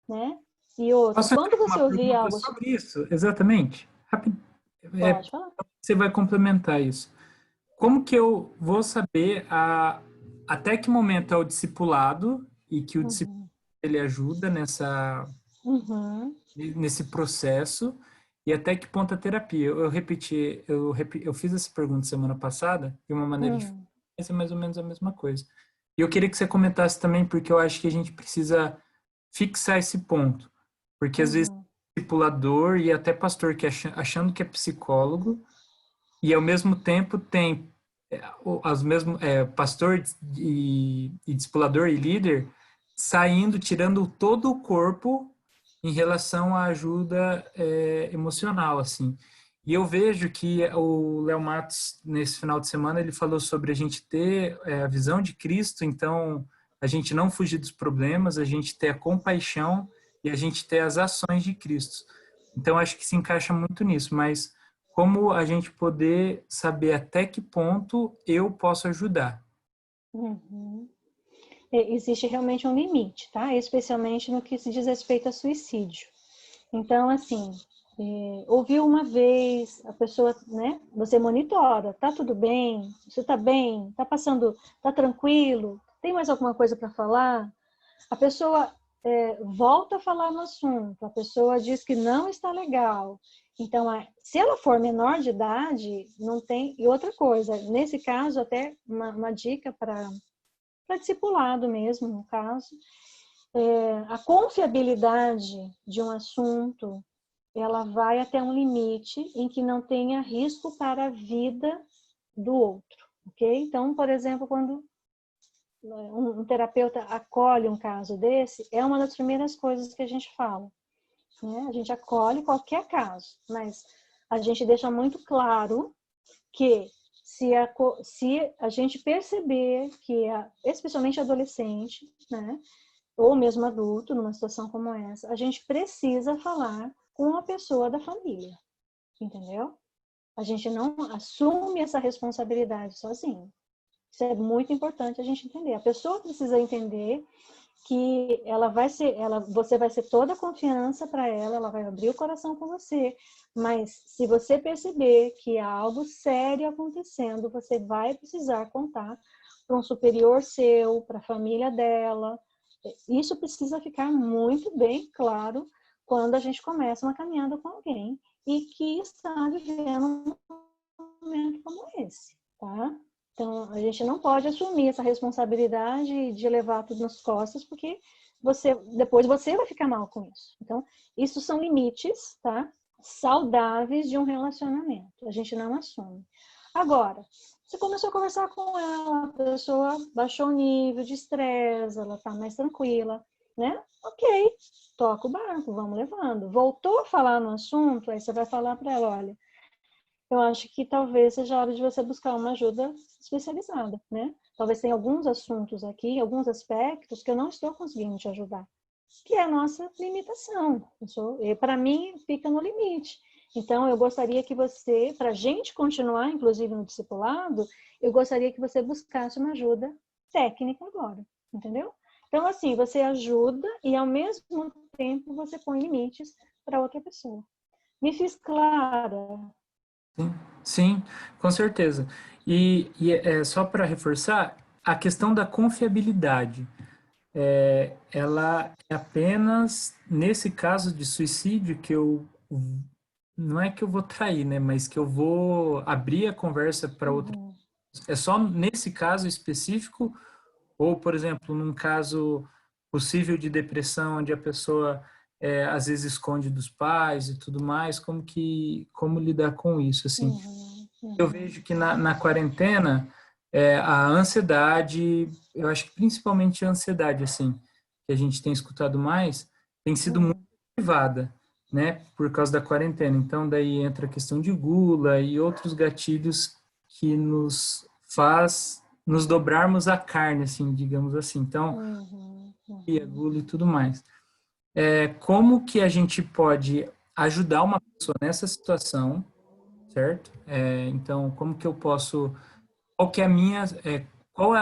né? E outra, Posso quando entrar com você uma ouvir pergunta algo... sobre isso? Exatamente. Rápido. Pode falar. Você vai complementar isso. Como que eu vou saber até que momento é o discipulado e que o discipulado Uhum. ele ajuda Uhum. nesse processo e até que ponto a terapia? Eu fiz essa pergunta semana passada de uma maneira diferente, Uhum. mas é mais ou menos a mesma coisa. E eu queria que você comentasse também, porque eu acho que a gente precisa fixar esse ponto. Porque às vezes Uhum. discipulador e até pastor que achando que é psicólogo e ao mesmo tempo tem as mesmo pastor e discipulador e líder saindo, tirando todo o corpo em relação à ajuda emocional, assim. E eu vejo que o Léo Matos, nesse final de semana, ele falou sobre a gente ter a visão de Cristo, então a gente não fugir dos problemas, a gente ter a compaixão e a gente ter as ações de Cristo. Então, acho que se encaixa muito nisso, mas como a gente poder saber até que ponto eu posso ajudar? Uhum. Existe realmente um limite, tá? Especialmente no que se diz respeito a suicídio. Então, assim, ouviu uma vez, a pessoa, né? Você monitora, tá tudo bem? Você tá bem? Tá passando, tá tranquilo? Tem mais alguma coisa para falar? A pessoa volta a falar no assunto, a pessoa diz que não está legal. Então, se ela for menor de idade, não tem. E outra coisa, nesse caso, até uma dica para discipulado mesmo, no caso, a confiabilidade de um assunto, ela vai até um limite em que não tenha risco para a vida do outro, ok? Então, por exemplo, quando um terapeuta acolhe um caso desse, é uma das primeiras coisas que a gente fala, né? A gente acolhe qualquer caso, mas a gente deixa muito claro que se a gente perceber que, especialmente adolescente, né, ou mesmo adulto, numa situação como essa, a gente precisa falar com a pessoa da família, entendeu? A gente não assume essa responsabilidade sozinho. Isso é muito importante a gente entender. A pessoa precisa entender que você vai ser toda a confiança para ela vai abrir o coração com você, mas se você perceber que há algo sério acontecendo, você vai precisar contar para um superior seu, para a família dela. Isso precisa ficar muito bem claro quando a gente começa uma caminhada com alguém e que está vivendo um momento como esse, tá? Então, a gente não pode assumir essa responsabilidade de levar tudo nas costas, porque depois você vai ficar mal com isso. Então, isso são limites, tá? Saudáveis de um relacionamento. A gente não assume. Agora, você começou a conversar com ela, a pessoa baixou o nível de estresse, ela tá mais tranquila, né? Ok, toca o barco, vamos levando. Voltou a falar no assunto, aí você vai falar para ela, olha, eu acho que talvez seja a hora de você buscar uma ajuda especializada, né? Talvez tenha alguns assuntos aqui, alguns aspectos que eu não estou conseguindo te ajudar, que é a nossa limitação. Para mim, fica no limite. Então, eu gostaria que você, para a gente continuar, inclusive no discipulado, eu gostaria que você buscasse uma ajuda técnica agora, entendeu? Então, assim, você ajuda e, ao mesmo tempo, você põe limites para outra pessoa. Me fiz clara? Sim, sim, com certeza. Só para reforçar, a questão da confiabilidade, ela é apenas nesse caso de suicídio que não é que eu vou trair, né, mas que eu vou abrir a conversa para outra. Uhum. É só nesse caso específico, ou, por exemplo, num caso possível de depressão, onde a pessoa às vezes esconde dos pais e tudo mais, como lidar com isso, assim. Eu vejo que na quarentena, a ansiedade, eu acho que principalmente a ansiedade, assim, que a gente tem escutado mais, tem sido muito ativada, né, por causa da quarentena. Então, daí entra a questão de gula e outros gatilhos que nos dobrarmos a carne, assim, digamos assim. Então, e a gula e tudo mais. Como que a gente pode ajudar uma pessoa nessa situação, certo? Então, como que eu posso, qual que é a minha,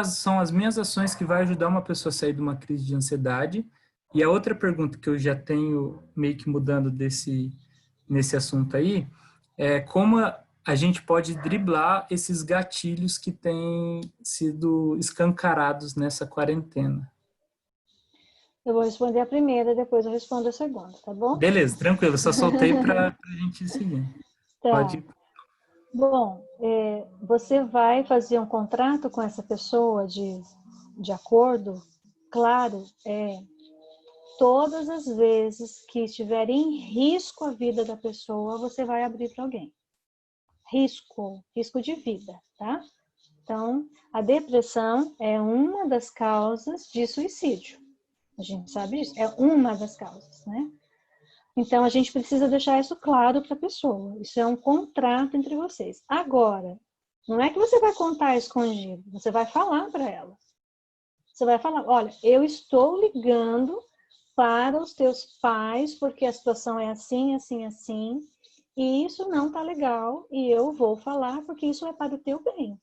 são as minhas ações que vai ajudar uma pessoa a sair de uma crise de ansiedade? E a outra pergunta que eu já tenho meio que mudando nesse assunto aí, é como a gente pode driblar esses gatilhos que têm sido escancarados nessa quarentena. Eu vou responder a primeira, depois eu respondo a segunda, tá bom? Beleza, tranquilo, só soltei para a gente ir seguindo. Tá. Pode ir. Bom, você vai fazer um contrato com essa pessoa de acordo? Claro, todas as vezes que estiver em risco a vida da pessoa, você vai abrir para alguém. Risco de vida, tá? Então, a depressão é uma das causas de suicídio. A gente sabe disso, é uma das causas, né? Então, a gente precisa deixar isso claro para a pessoa. Isso é um contrato entre vocês. Agora, não é que você vai contar escondido, você vai falar para ela. Você vai falar, olha, eu estou ligando para os teus pais, porque a situação é assim, assim, assim, e isso não tá legal, e eu vou falar porque isso é para o teu bem.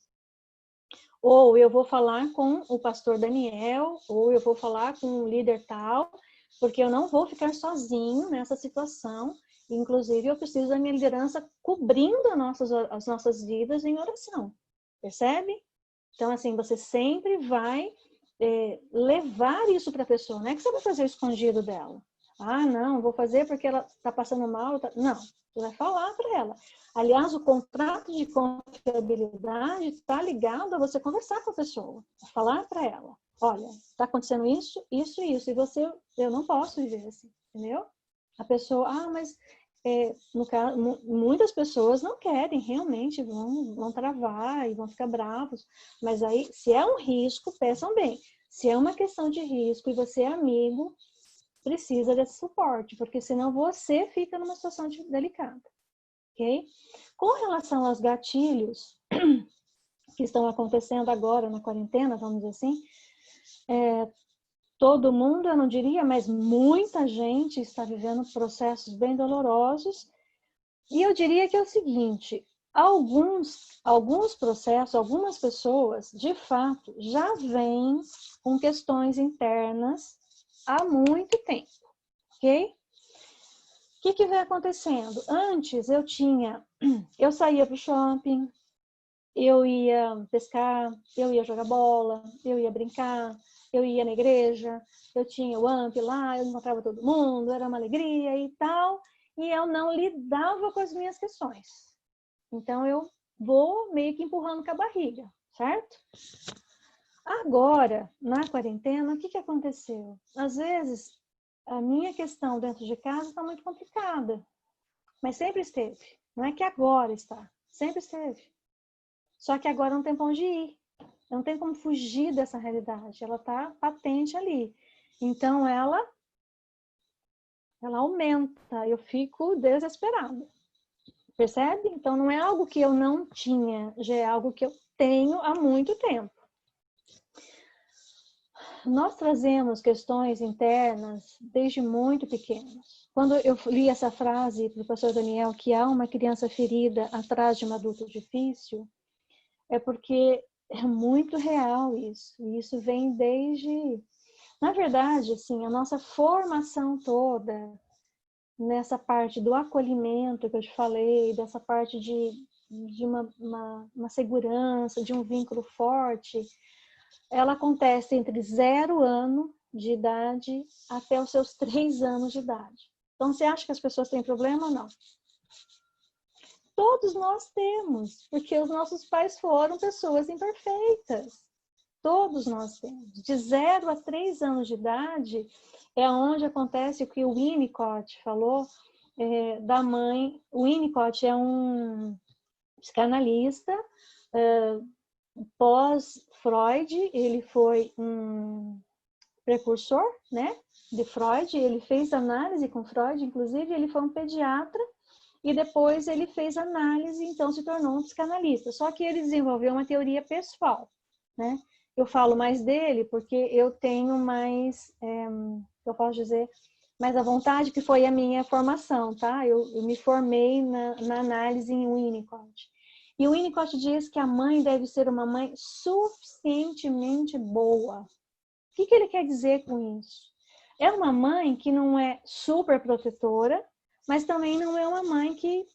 Ou eu vou falar com o pastor Daniel, ou eu vou falar com o líder tal, porque eu não vou ficar sozinho nessa situação. Inclusive, eu preciso da minha liderança cobrindo as nossas vidas em oração. Percebe? Então, assim, você sempre vai levar isso para a pessoa. Não é que você vai fazer escondido dela. Ah, não, vou fazer porque ela está passando mal. Não, você vai falar para ela. Aliás, o contrato de confiabilidade está ligado a você conversar com a pessoa. Falar para ela, olha, está acontecendo isso, isso e isso. E eu não posso viver assim, entendeu? A pessoa, mas no caso, muitas pessoas não querem, realmente vão travar e vão ficar bravos. Mas aí, se é um risco, peçam bem. Se é uma questão de risco e você é amigo, precisa desse suporte, porque senão você fica numa situação delicada. Ok? Com relação aos gatilhos que estão acontecendo agora na quarentena, vamos dizer assim, todo mundo, eu não diria, mas muita gente está vivendo processos bem dolorosos. E eu diria que é o seguinte, alguns processos, algumas pessoas, de fato, já vêm com questões internas há muito tempo, ok? O que vem acontecendo? Antes eu saía para o shopping, eu ia pescar, eu ia jogar bola, eu ia brincar, eu ia na igreja, eu tinha o AMP lá, eu encontrava todo mundo, era uma alegria e tal, e eu não lidava com as minhas questões. Então, eu vou meio que empurrando com a barriga. certo? Agora, na quarentena, o que aconteceu? Às vezes, a minha questão dentro de casa está muito complicada, mas sempre esteve. Não é que agora está, sempre esteve. Só que agora não tem pra onde ir. Não tem como fugir dessa realidade. Ela está patente ali. Então, ela aumenta. Eu fico desesperada. Percebe? Então, não é algo que eu não tinha, já é algo que eu tenho há muito tempo. Nós trazemos questões internas desde muito pequenos. Quando eu li essa frase do professor Daniel, que há uma criança ferida atrás de um adulto difícil, é porque é muito real isso. E isso vem desde... Na verdade, assim, a nossa formação toda, nessa parte do acolhimento que eu te falei, dessa parte de uma segurança, de um vínculo forte, ela acontece entre 0 ano de idade até os seus 3 anos de idade. Então, você acha que as pessoas têm problema ou não? Todos nós temos, porque os nossos pais foram pessoas imperfeitas. Todos nós temos. De 0 a 3 anos de idade é onde acontece o que o Winnicott falou da mãe. O Winnicott é um psicanalista pós-Freud, ele foi um precursor, né, de Freud, ele fez análise com Freud, inclusive ele foi um pediatra e depois ele fez análise, então se tornou um psicanalista. Só que ele desenvolveu uma teoria pessoal, né? Eu falo mais dele porque eu tenho mais, eu posso dizer, mais à vontade, que foi a minha formação, tá? Eu me formei na análise em Winnicott. E o Winnicott diz que a mãe deve ser uma mãe suficientemente boa. O que ele quer dizer com isso? É uma mãe que não é super protetora, mas também não é uma mãe que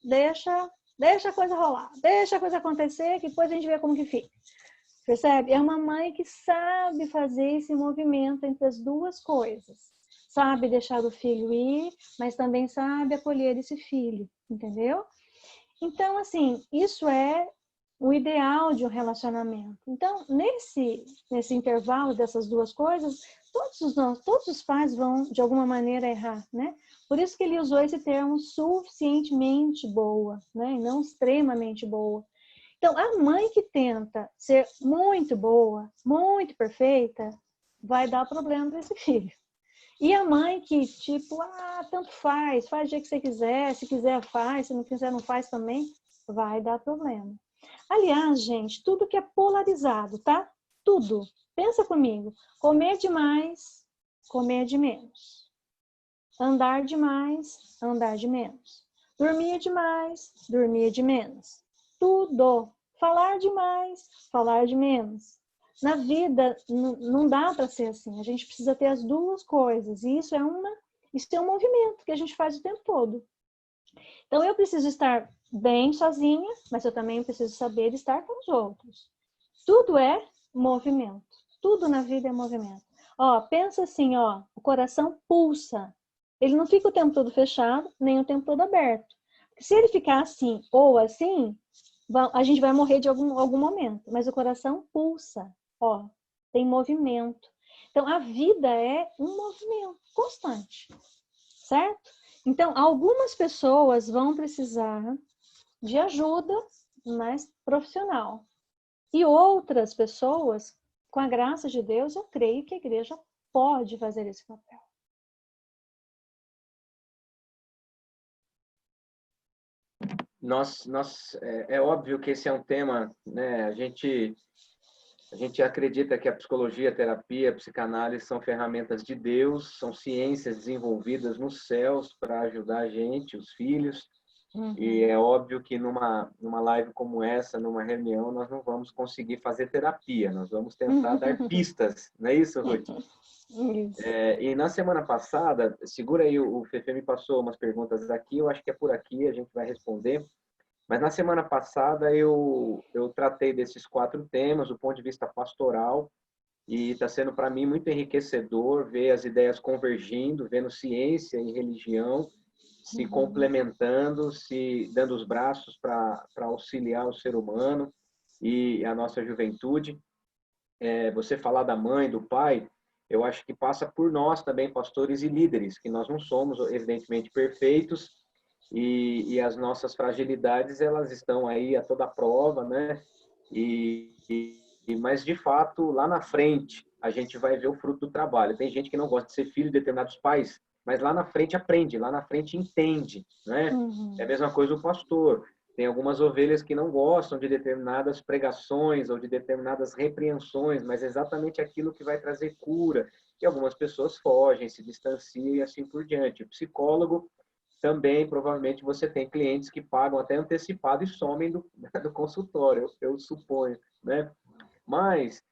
deixa a coisa rolar, deixa a coisa acontecer, que depois a gente vê como que fica. Percebe? É uma mãe que sabe fazer esse movimento entre as duas coisas. Sabe deixar o filho ir, mas também sabe acolher esse filho, entendeu? Então, assim, isso é o ideal de um relacionamento. Então, nesse intervalo dessas duas coisas, todos os pais vão, de alguma maneira, errar, né? Por isso que ele usou esse termo suficientemente boa, né? E não extremamente boa. Então, a mãe que tenta ser muito boa, muito perfeita, vai dar problema para esse filho. E a mãe que, tipo, tanto faz do jeito que você quiser, se quiser faz, se não quiser não faz também, vai dar problema. Aliás, gente, tudo que é polarizado, tá? Tudo. Pensa comigo. Comer demais, comer de menos. Andar demais, andar de menos. Dormir demais, dormir de menos. Tudo. Falar demais, falar de menos. Na vida, não dá para ser assim. A gente precisa ter as duas coisas. E isso é um movimento que a gente faz o tempo todo. Então, eu preciso estar bem sozinha, mas eu também preciso saber estar com os outros. Tudo é movimento. Tudo na vida é movimento. Pensa assim, o coração pulsa. Ele não fica o tempo todo fechado, nem o tempo todo aberto. Se ele ficar assim ou assim, a gente vai morrer de algum momento. Mas o coração pulsa, tem movimento. Então, a vida é um movimento constante, certo? Então, algumas pessoas vão precisar de ajuda mais profissional. E outras pessoas, com a graça de Deus, eu creio que a igreja pode fazer esse papel. É óbvio que esse é um tema, né? A gente acredita que a psicologia, a terapia, a psicanálise são ferramentas de Deus, são ciências desenvolvidas nos céus para ajudar a gente, os filhos. Uhum. E é óbvio que numa live como essa, numa reunião, nós não vamos conseguir fazer terapia, nós vamos tentar dar pistas, não é isso, Ruth? E na semana passada, segura aí, o Fefe me passou umas perguntas aqui, eu acho que é por aqui, a gente vai responder. Mas na semana passada eu tratei desses 4 temas do ponto de vista pastoral e está sendo para mim muito enriquecedor ver as ideias convergindo, vendo ciência e religião se complementando, se dando os braços para auxiliar o ser humano e a nossa juventude. Você falar da mãe, do pai, eu acho que passa por nós também, pastores e líderes, que nós não somos, evidentemente, perfeitos, e as nossas fragilidades, elas estão aí a toda prova, né? Mas, de fato, lá na frente, a gente vai ver o fruto do trabalho. Tem gente que não gosta de ser filho de determinados pais, mas lá na frente aprende, lá na frente entende, né? É a mesma coisa o pastor. Tem algumas ovelhas que não gostam de determinadas pregações ou de determinadas repreensões, mas é exatamente aquilo que vai trazer cura. E algumas pessoas fogem, se distanciam e assim por diante. O psicólogo também, provavelmente, você tem clientes que pagam até antecipado e somem do consultório, eu suponho, né? Mas,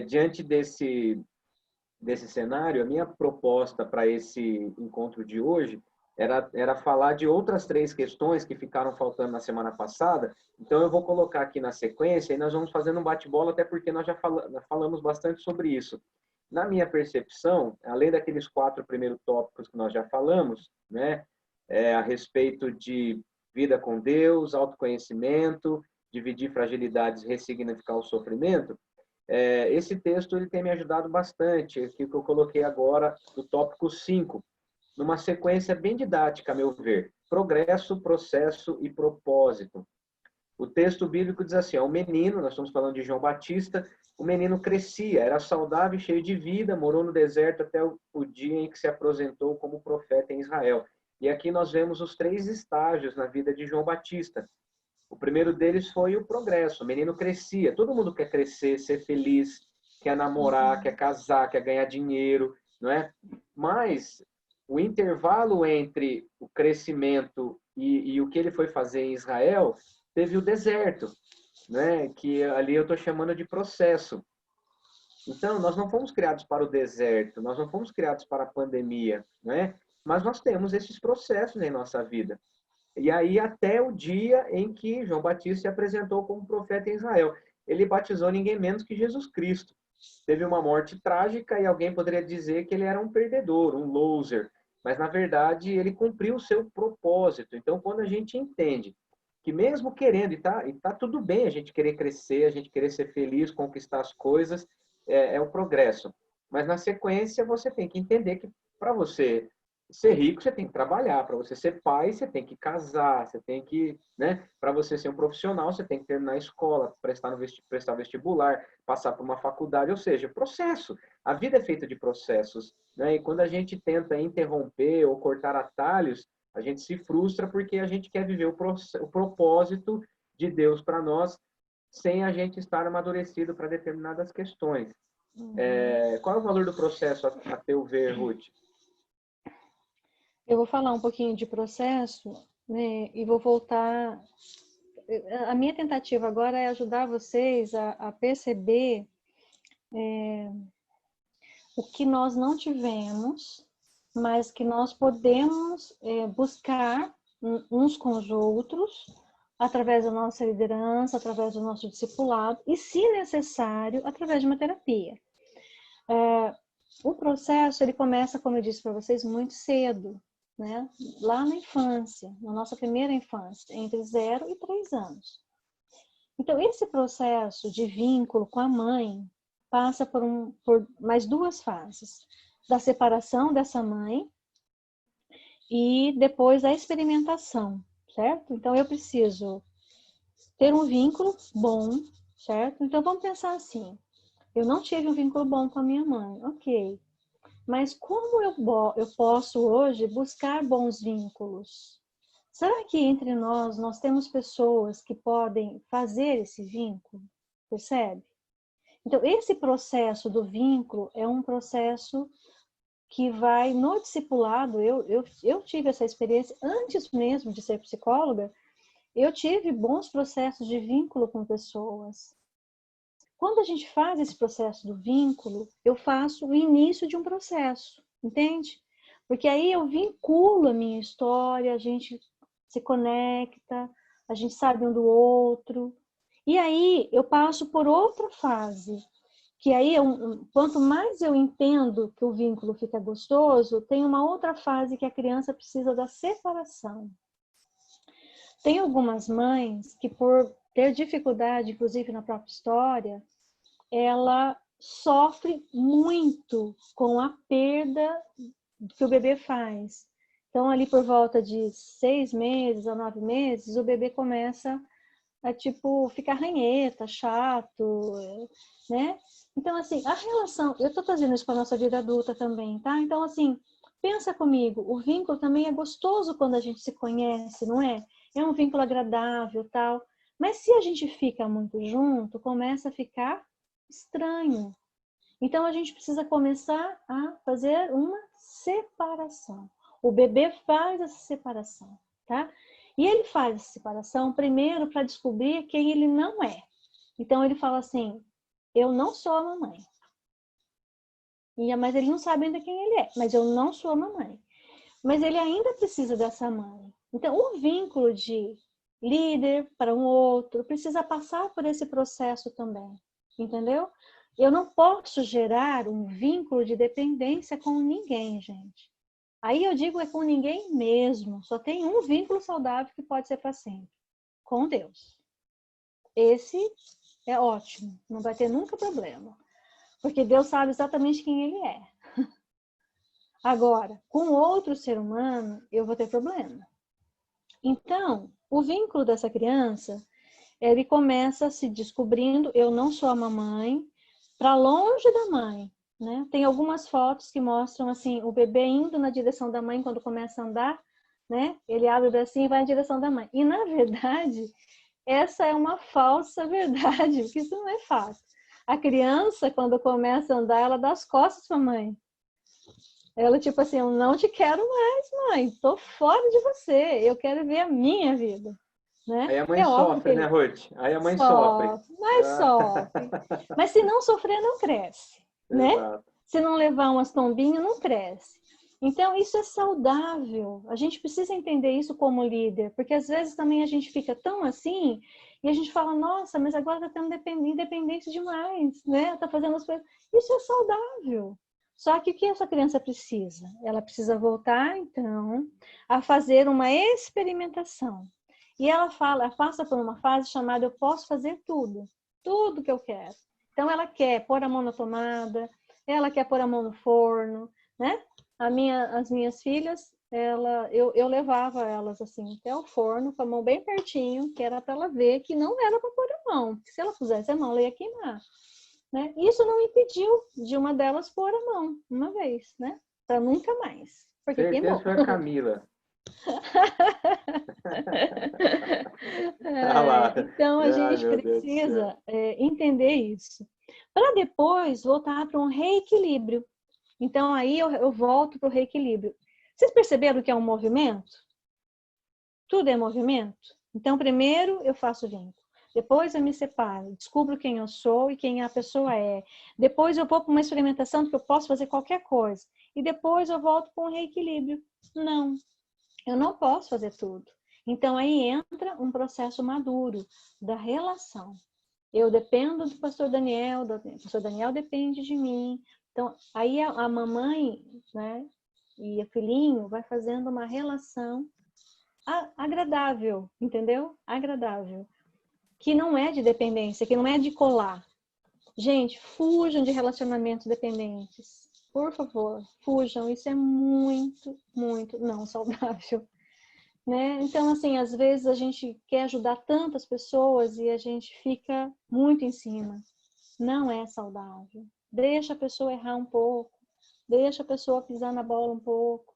diante desse cenário, a minha proposta para esse encontro de hoje era falar de outras 3 questões que ficaram faltando na semana passada. Então, eu vou colocar aqui na sequência e nós vamos fazendo um bate-bola, até porque nós já falamos bastante sobre isso. Na minha percepção, além daqueles 4 primeiros tópicos que nós já falamos, né, a respeito de vida com Deus, autoconhecimento, dividir fragilidades, ressignificar o sofrimento, esse texto ele tem me ajudado bastante, aqui que eu coloquei agora, do tópico 5, numa sequência bem didática, a meu ver. Progresso, processo e propósito. O texto bíblico diz assim, o menino, nós estamos falando de João Batista, o menino crescia, era saudável e cheio de vida, morou no deserto até o dia em que se apresentou como profeta em Israel. E aqui nós vemos os 3 estágios na vida de João Batista. O primeiro deles foi o progresso. O menino crescia. Todo mundo quer crescer, ser feliz, quer namorar, quer casar, quer ganhar dinheiro, não é? Mas o intervalo entre o crescimento e o que ele foi fazer em Israel teve o deserto, né? Que ali eu estou chamando de processo. Então, nós não fomos criados para o deserto, nós não fomos criados para a pandemia, né? Mas nós temos esses processos em nossa vida. E aí até o dia em que João Batista se apresentou como profeta em Israel. Ele batizou ninguém menos que Jesus Cristo. Teve uma morte trágica e alguém poderia dizer que ele era um perdedor, um loser. Mas, na verdade, ele cumpriu o seu propósito. Então, quando a gente entende que mesmo querendo, e tá tudo bem a gente querer crescer, a gente querer ser feliz, conquistar as coisas, é o progresso. Mas, na sequência, você tem que entender que para você ser rico, você tem que trabalhar. Para você ser pai, você tem que casar, você tem que, né? Para você ser um profissional, você tem que terminar a escola, prestar vestibular, passar por uma faculdade, ou seja, processo. A vida é feita de processos, né? E quando a gente tenta interromper ou cortar atalhos, a gente se frustra porque a gente quer viver o propósito de Deus para nós sem a gente estar amadurecido para determinadas questões. Qual é o valor do processo, a teu ver, Ruth? Eu vou falar um pouquinho de processo, né, e vou voltar. A minha tentativa agora é ajudar vocês a perceber o que nós não tivemos, mas que nós podemos buscar uns com os outros, através da nossa liderança, através do nosso discipulado, e, se necessário, através de uma terapia. O processo, ele começa, como eu disse para vocês, muito cedo, né? Lá na infância, na nossa primeira infância, entre 0 e 3 anos. Então, esse processo de vínculo com a mãe passa por mais 2 fases. Da separação dessa mãe e depois a experimentação, certo? Então, eu preciso ter um vínculo bom, certo? Então, vamos pensar assim, eu não tive um vínculo bom com a minha mãe, ok. Mas como eu posso hoje buscar bons vínculos? Será que entre nós temos pessoas que podem fazer esse vínculo? Percebe? Então, esse processo do vínculo é um processo que vai no discipulado. Eu tive essa experiência antes mesmo de ser psicóloga. Eu tive bons processos de vínculo com pessoas. Quando a gente faz esse processo do vínculo, eu faço o início de um processo, entende? Porque aí eu vinculo a minha história, a gente se conecta, a gente sabe um do outro. E aí eu passo por outra fase, que aí quanto mais eu entendo que o vínculo fica gostoso, tem uma outra fase que a criança precisa da separação. Tem algumas mães que, por ter dificuldade, inclusive na própria história, ela sofre muito com a perda que o bebê faz. Então, ali por volta de 6 meses a 9 meses, o bebê começa a, tipo, ficar ranheta, chato, né? Então, assim, a relação... Eu tô trazendo isso para a nossa vida adulta também, tá? Então, assim, pensa comigo, o vínculo também é gostoso quando a gente se conhece, não é? É um vínculo agradável, tal. Mas se a gente fica muito junto, começa a ficar estranho. Então, a gente precisa começar a fazer uma separação. O bebê faz essa separação, tá? E ele faz essa separação primeiro para descobrir quem ele não é. Então, ele fala assim, eu não sou a mamãe. Mas ele não sabe ainda quem ele é. Mas eu não sou a mamãe. Mas ele ainda precisa dessa mãe. Então, o vínculo de líder para um outro precisa passar por esse processo também. Entendeu? Eu não posso gerar um vínculo de dependência com ninguém, gente. Aí eu digo é com ninguém mesmo. Só tem um vínculo saudável que pode ser para sempre. Com Deus. Esse é ótimo. Não vai ter nunca problema. Porque Deus sabe exatamente quem ele é. Agora, com outro ser humano, eu vou ter problema. Então, o vínculo dessa criança, ele começa se descobrindo, eu não sou a mamãe, para longe da mãe, né? Tem algumas fotos que mostram assim, o bebê indo na direção da mãe quando começa a andar, né? Ele abre o bracinho e vai na direção da mãe. E na verdade, essa é uma falsa verdade, porque isso não é fato. A criança, quando começa a andar, ela dá as costas para a mãe. Ela tipo assim, eu não te quero mais, mãe. Tô fora de você. Eu quero ver a minha vida. Né? Aí a mãe É óbvio sofre, que né, ele Ruth? Aí a mãe sofre. sofre, mas sofre. Mas se não sofrer, não cresce, né? Exato. Se não levar umas tombinhas, não cresce. Então, isso é saudável. A gente precisa entender isso como líder, porque às vezes também a gente fica tão assim e a gente fala, nossa, mas agora tá tendo independência demais, né? Tá fazendo as coisas. Isso é saudável. Só que o que essa criança precisa? Ela precisa voltar, então, a fazer uma experimentação. E ela passa por uma fase chamada eu posso fazer tudo que eu quero. Então ela quer pôr a mão na tomada, ela quer pôr a mão no forno, né? As minhas filhas, eu levava elas assim até o forno com a mão bem pertinho, que era para ela ver que não era para pôr a mão, porque se ela pusesse a mão, ela ia queimar, né? Isso não impediu de uma delas pôr a mão uma vez, né? Para nunca mais, porque Certeza queimou. que foi a Camila. Ah lá. Então a Ai, gente meu Deus do céu. precisa entender isso para depois voltar para um reequilíbrio. Então aí eu volto para o reequilíbrio. Vocês perceberam que é um movimento? Tudo é movimento. Então primeiro eu faço vínculo, depois eu me separo, descubro quem eu sou e quem a pessoa é. Depois eu vou para uma experimentação porque eu posso fazer qualquer coisa e depois eu volto para um reequilíbrio. Não. Eu não posso fazer tudo. Então, aí entra um processo maduro da relação. Eu dependo do pastor Daniel, o pastor Daniel depende de mim. Então, aí a mamãe, né, e o filhinho vai fazendo uma relação agradável, entendeu? Agradável. Que não é de dependência, que não é de colar. Gente, fujam de relacionamentos dependentes. Por favor, fujam. Isso é muito, muito não saudável. Né? Então, assim, às vezes a gente quer ajudar tantas pessoas e a gente fica muito em cima. Não é saudável. Deixa a pessoa errar um pouco, deixa a pessoa pisar na bola um pouco,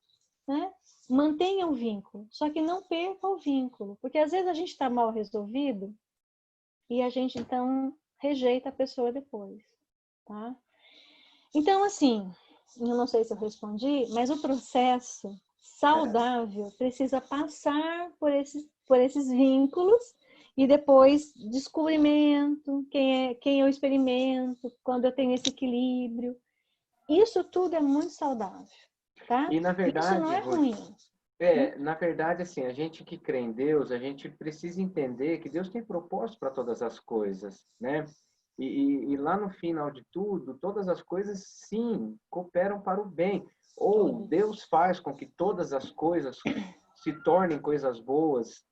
né? Mantenha o vínculo, só que não perca o vínculo, porque às vezes a gente está mal resolvido e a gente então rejeita a pessoa depois, tá? Então, assim, eu não sei se eu respondi, mas o processo saudável precisa passar por esses vínculos e depois descobrimento, quem eu experimento, quando eu tenho esse equilíbrio. Isso tudo é muito saudável, tá? E na Isso não verdade, é Ruth, ruim. na verdade, assim, a gente que crê em Deus, a gente precisa entender que Deus tem propósito para todas as coisas, né? E lá no final de tudo, todas as coisas, sim, cooperam para o bem. Ou Deus faz com que todas as coisas se tornem coisas boas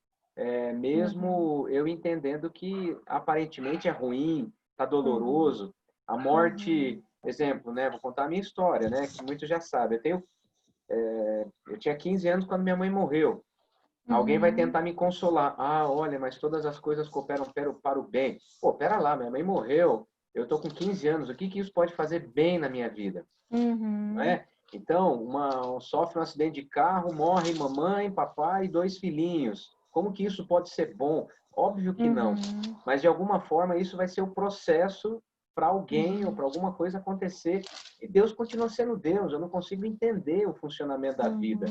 mesmo eu entendendo que aparentemente é ruim, está doloroso. A morte, exemplo, né? Vou contar a minha história, né? Que muitos já sabem. Eu tinha 15 anos quando minha mãe morreu. Alguém vai tentar me consolar. Ah, olha, mas todas as coisas cooperam para o bem. Pô, pera lá, minha mãe morreu. Eu tô com 15 anos. O que que isso pode fazer bem na minha vida? Não é? Então, sofre um acidente de carro, morre mamãe, papai e 2 filhinhos. Como que isso pode ser bom? Óbvio que não. Mas, de alguma forma, isso vai ser o processo para alguém ou para alguma coisa acontecer. E Deus continua sendo Deus. Eu não consigo entender o funcionamento da vida.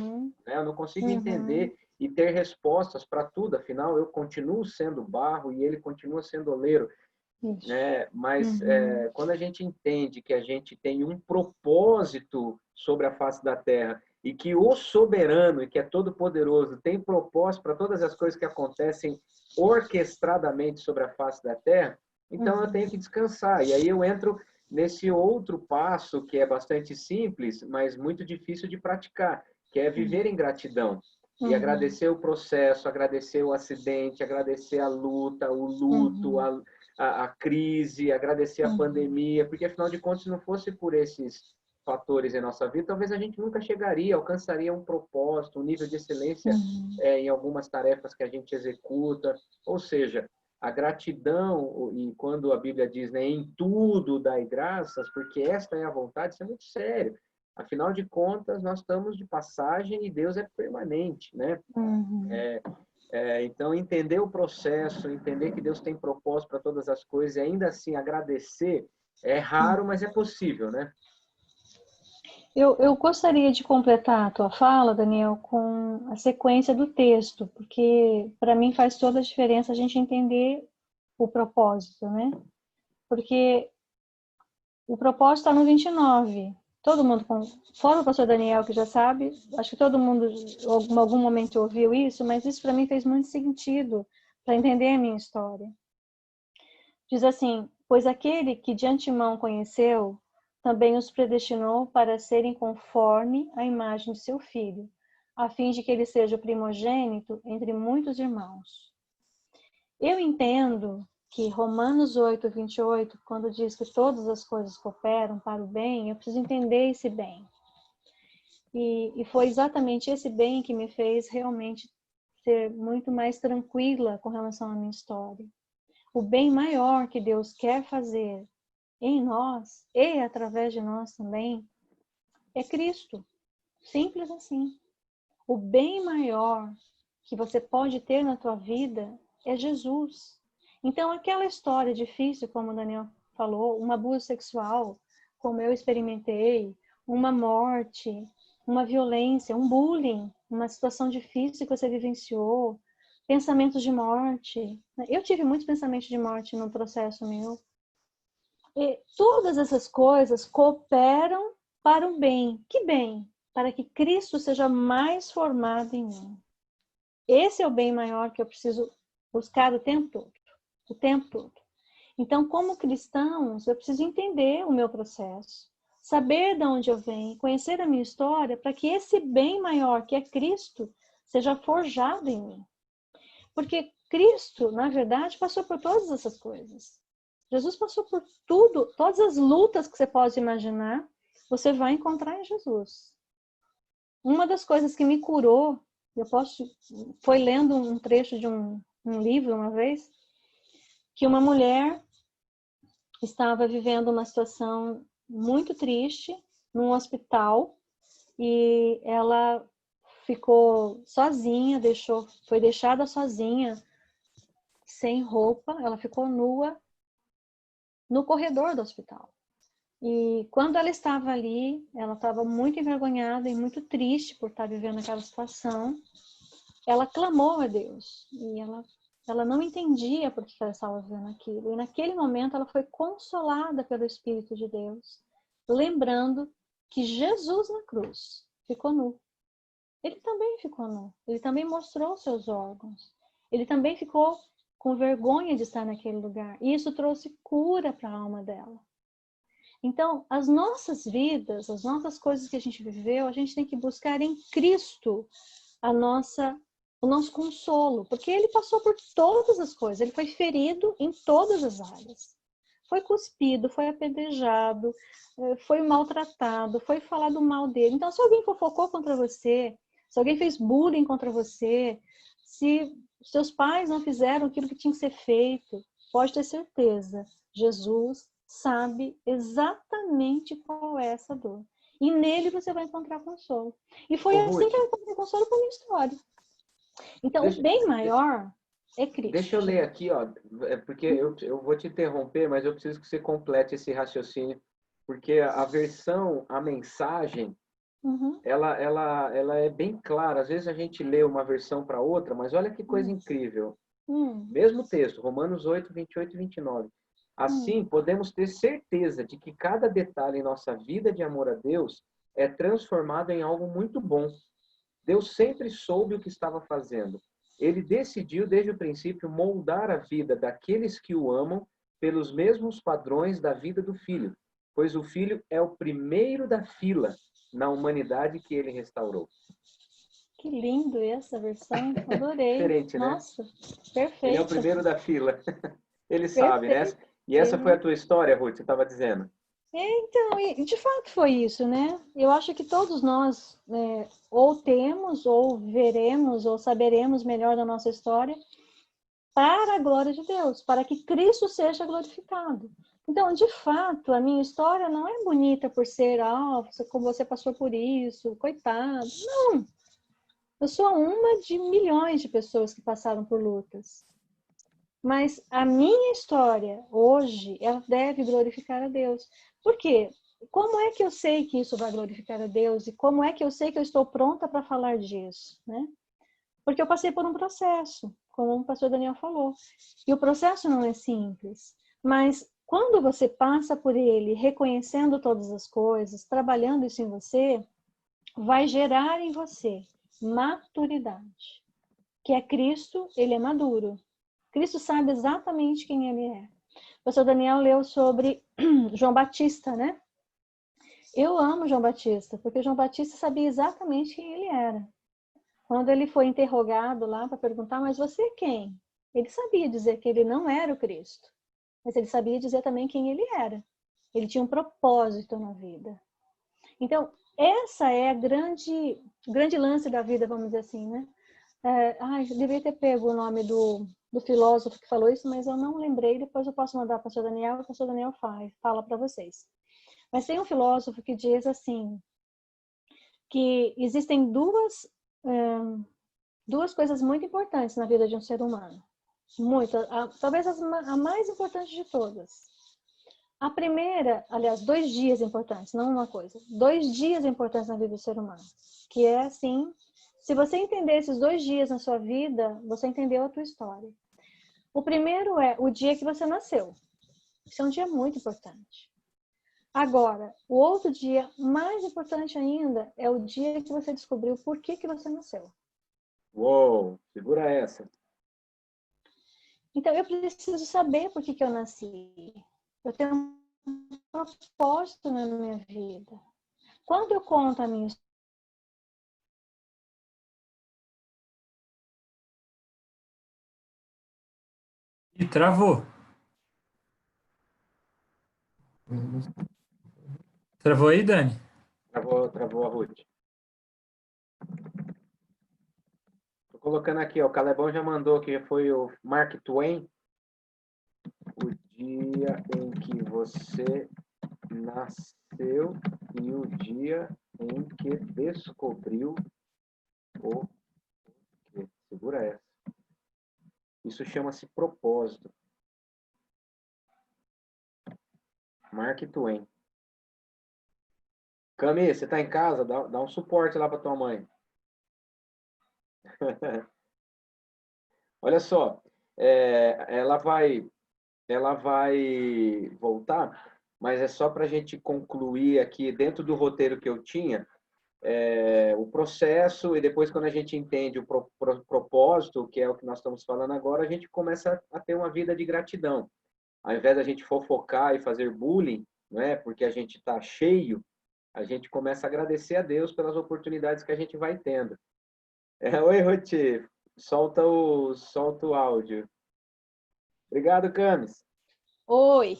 Né? Eu não consigo entender e ter respostas para tudo. Afinal, eu continuo sendo barro e ele continua sendo oleiro. Né? Mas quando a gente entende que a gente tem um propósito sobre a face da terra e que o soberano, e que é todo-poderoso, tem propósito para todas as coisas que acontecem orquestradamente sobre a face da terra, então eu tenho que descansar. E aí eu entro nesse outro passo que é bastante simples, mas muito difícil de praticar, que é viver em gratidão. E agradecer o processo, agradecer o acidente, agradecer a luta, o luto, a crise, agradecer a pandemia, porque afinal de contas, se não fosse por esses fatores em nossa vida, talvez a gente nunca chegaria, alcançaria um propósito, um nível de excelência em algumas tarefas que a gente executa. Ou seja, a gratidão, e quando a Bíblia diz, né, em tudo dai graças, porque esta é a vontade, isso é muito sério. Afinal de contas, nós estamos de passagem e Deus é permanente, né? Então, entender o processo, entender que Deus tem propósito para todas as coisas e ainda assim agradecer é raro, mas é possível, né? Eu gostaria de completar a tua fala, Daniel, com a sequência do texto, porque para mim faz toda a diferença a gente entender o propósito, né? Porque o propósito está no 29. Todo mundo, fora o pastor Daniel, que já sabe, acho que todo mundo em algum momento ouviu isso, mas isso para mim fez muito sentido para entender a minha história. Diz assim: pois aquele que de antemão conheceu, também os predestinou para serem conforme a imagem de seu filho, a fim de que ele seja o primogênito entre muitos irmãos. Eu entendo que Romanos 8, 28, quando diz que todas as coisas cooperam para o bem, eu preciso entender esse bem. E foi exatamente esse bem que me fez realmente ser muito mais tranquila com relação à minha história. O bem maior que Deus quer fazer em nós e através de nós também é Cristo. Simples assim. O bem maior que você pode ter na tua vida é Jesus. Então, aquela história difícil, como o Daniel falou, um abuso sexual, como eu experimentei, uma morte, uma violência, um bullying, uma situação difícil que você vivenciou, pensamentos de morte. Eu tive muitos pensamentos de morte no processo meu. E todas essas coisas cooperam para o bem. Que bem? Para que Cristo seja mais formado em mim. Esse é o bem maior que eu preciso buscar o tempo todo. O tempo todo. Então, como cristãos, eu preciso entender o meu processo, saber de onde eu venho, conhecer a minha história, para que esse bem maior, que é Cristo, seja forjado em mim. Porque Cristo, na verdade, passou por todas essas coisas. Jesus passou por tudo, todas as lutas que você pode imaginar, você vai encontrar em Jesus. Uma das coisas que me curou, foi lendo um trecho de um livro uma vez, que uma mulher estava vivendo uma situação muito triste num hospital e ela ficou sozinha, foi deixada sozinha, sem roupa, ela ficou nua no corredor do hospital. E quando ela estava ali, ela estava muito envergonhada e muito triste por estar vivendo aquela situação. Ela clamou a Deus e ela não entendia por que ela estava vivendo aquilo. E naquele momento ela foi consolada pelo Espírito de Deus, lembrando que Jesus na cruz ficou nu. Ele também ficou nu. Ele também mostrou seus órgãos. Ele também ficou com vergonha de estar naquele lugar. E isso trouxe cura para a alma dela. Então, as nossas vidas, as nossas coisas que a gente viveu, a gente tem que buscar em Cristo a nossa o nosso consolo, porque ele passou por todas as coisas, ele foi ferido em todas as áreas. Foi cuspido, foi apedrejado, foi maltratado, foi falado mal dele. Então, se alguém fofocou contra você, se alguém fez bullying contra você, se seus pais não fizeram aquilo que tinha que ser feito, pode ter certeza, Jesus sabe exatamente qual é essa dor. E nele você vai encontrar consolo. E foi Ô, assim Ruth, que eu encontrei consolo com a minha história. Então, deixa, o bem maior é deixa eu Cristo. ler aqui, ó, porque eu vou te interromper, mas eu preciso que você complete esse raciocínio, porque a versão, a mensagem, Uhum. ela é bem clara. Às vezes a gente lê uma versão para outra, mas olha que coisa Hum, incrível. hum, Mesmo texto, Romanos 8, 28 e 29. hum. Assim, podemos ter certeza de que cada detalhe em nossa vida de amor a Deus é transformado em algo muito bom. Deus sempre soube o que estava fazendo. Ele decidiu desde o princípio moldar a vida daqueles que o amam pelos mesmos padrões da vida do Filho, pois o Filho é o primeiro da fila na humanidade que ele restaurou. Que lindo essa versão, adorei. Diferente, né? Nossa, Ele é o perfeito, primeiro da fila. Ele sabe, né? perfeito. E essa foi a Uhum. tua história, Ruth, você estava dizendo. Então, e de fato foi isso, né? Eu acho que todos nós ou temos, ou veremos, ou saberemos melhor da nossa história para a glória de Deus, para que Cristo seja glorificado. Então, de fato, a minha história não é bonita por ser, como você passou por isso, coitado. Não, eu sou uma de milhões de pessoas que passaram por lutas. Mas a minha história, hoje, ela deve glorificar a Deus. Por quê? Como é que eu sei que isso vai glorificar a Deus? E como é que eu sei que eu estou pronta para falar disso, né? Porque eu passei por um processo, como o pastor Daniel falou. E o processo não é simples. Mas quando você passa por ele, reconhecendo todas as coisas, trabalhando isso em você, vai gerar em você maturidade. Que é Cristo, ele é maduro. Cristo sabe exatamente quem ele é. O pastor Daniel leu sobre João Batista, né? Eu amo João Batista, porque João Batista sabia exatamente quem ele era. Quando ele foi interrogado lá para perguntar, mas você é quem? Ele sabia dizer que ele não era o Cristo, mas ele sabia dizer também quem ele era. Ele tinha um propósito na vida. Então, essa é a grande lance da vida, vamos dizer assim, né? Eu devia ter pego o nome do filósofo que falou isso, mas eu não lembrei. Depois eu posso mandar para o pastor Daniel, e o pastor Daniel fala para vocês. Mas tem um filósofo que diz assim, que existem duas coisas muito importantes na vida de um ser humano. Talvez a mais importante de todas. A primeira, aliás, 2 dias importantes, não uma coisa. 2 dias importantes na vida do ser humano. Que é assim, se você entender esses 2 dias na sua vida, você entendeu a tua história. O primeiro é o dia que você nasceu. Isso é um dia muito importante. Agora, o outro dia, mais importante ainda, é o dia que você descobriu por que você nasceu. Uou, segura essa. Então, eu preciso saber por que eu nasci. Eu tenho um propósito na minha vida. Quando eu conto a minha história, E travou. Travou aí, Dani? Travou a Ruth. Tô colocando aqui, ó, o Calebão já mandou que foi o Mark Twain. O dia em que você nasceu e o dia em que descobriu o quê? Segura essa. Isso chama-se propósito. Mark Twain. Cami, você tá em casa? Dá um suporte lá para tua mãe. Olha só, ela vai voltar, mas é só para a gente concluir aqui dentro do roteiro que eu tinha, o processo, e depois quando a gente entende o propósito, que é o que nós estamos falando agora, a gente começa a ter uma vida de gratidão. Ao invés da gente fofocar e fazer bullying, né, porque a gente está cheio, a gente começa a agradecer a Deus pelas oportunidades que a gente vai tendo. Oi, Ruth. solta o áudio. Obrigado, Camis. Oi,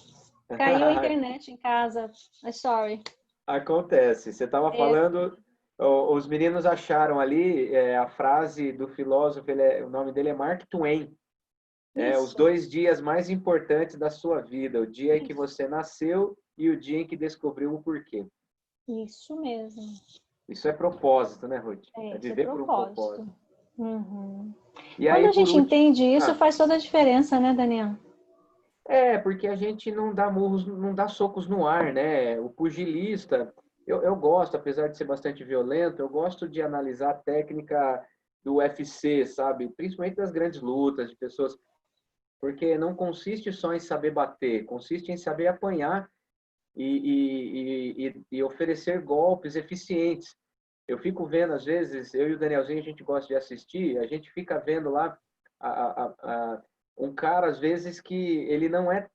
caiu a internet em casa. Sorry. Acontece. Você estava falando, os meninos acharam ali a frase do filósofo, o nome dele é Mark Twain. Os 2 dias mais importantes da sua vida, o dia em que você nasceu e o dia em que descobriu o porquê. Isso mesmo. Isso é propósito, né, Ruth? É Isso é viver por um propósito. Uhum. E Quando aí, a gente entende isso, Ah. faz toda a diferença, né, Daniel? Porque a gente não dá murros, não dá socos no ar, né? O pugilista, eu gosto, apesar de ser bastante violento, eu gosto de analisar a técnica do UFC, sabe? Principalmente das grandes lutas, de pessoas. Porque não consiste só em saber bater, consiste em saber apanhar e oferecer golpes eficientes. Eu fico vendo, às vezes, eu e o Danielzinho, a gente gosta de assistir, a gente fica vendo lá um cara, às vezes, que ele não é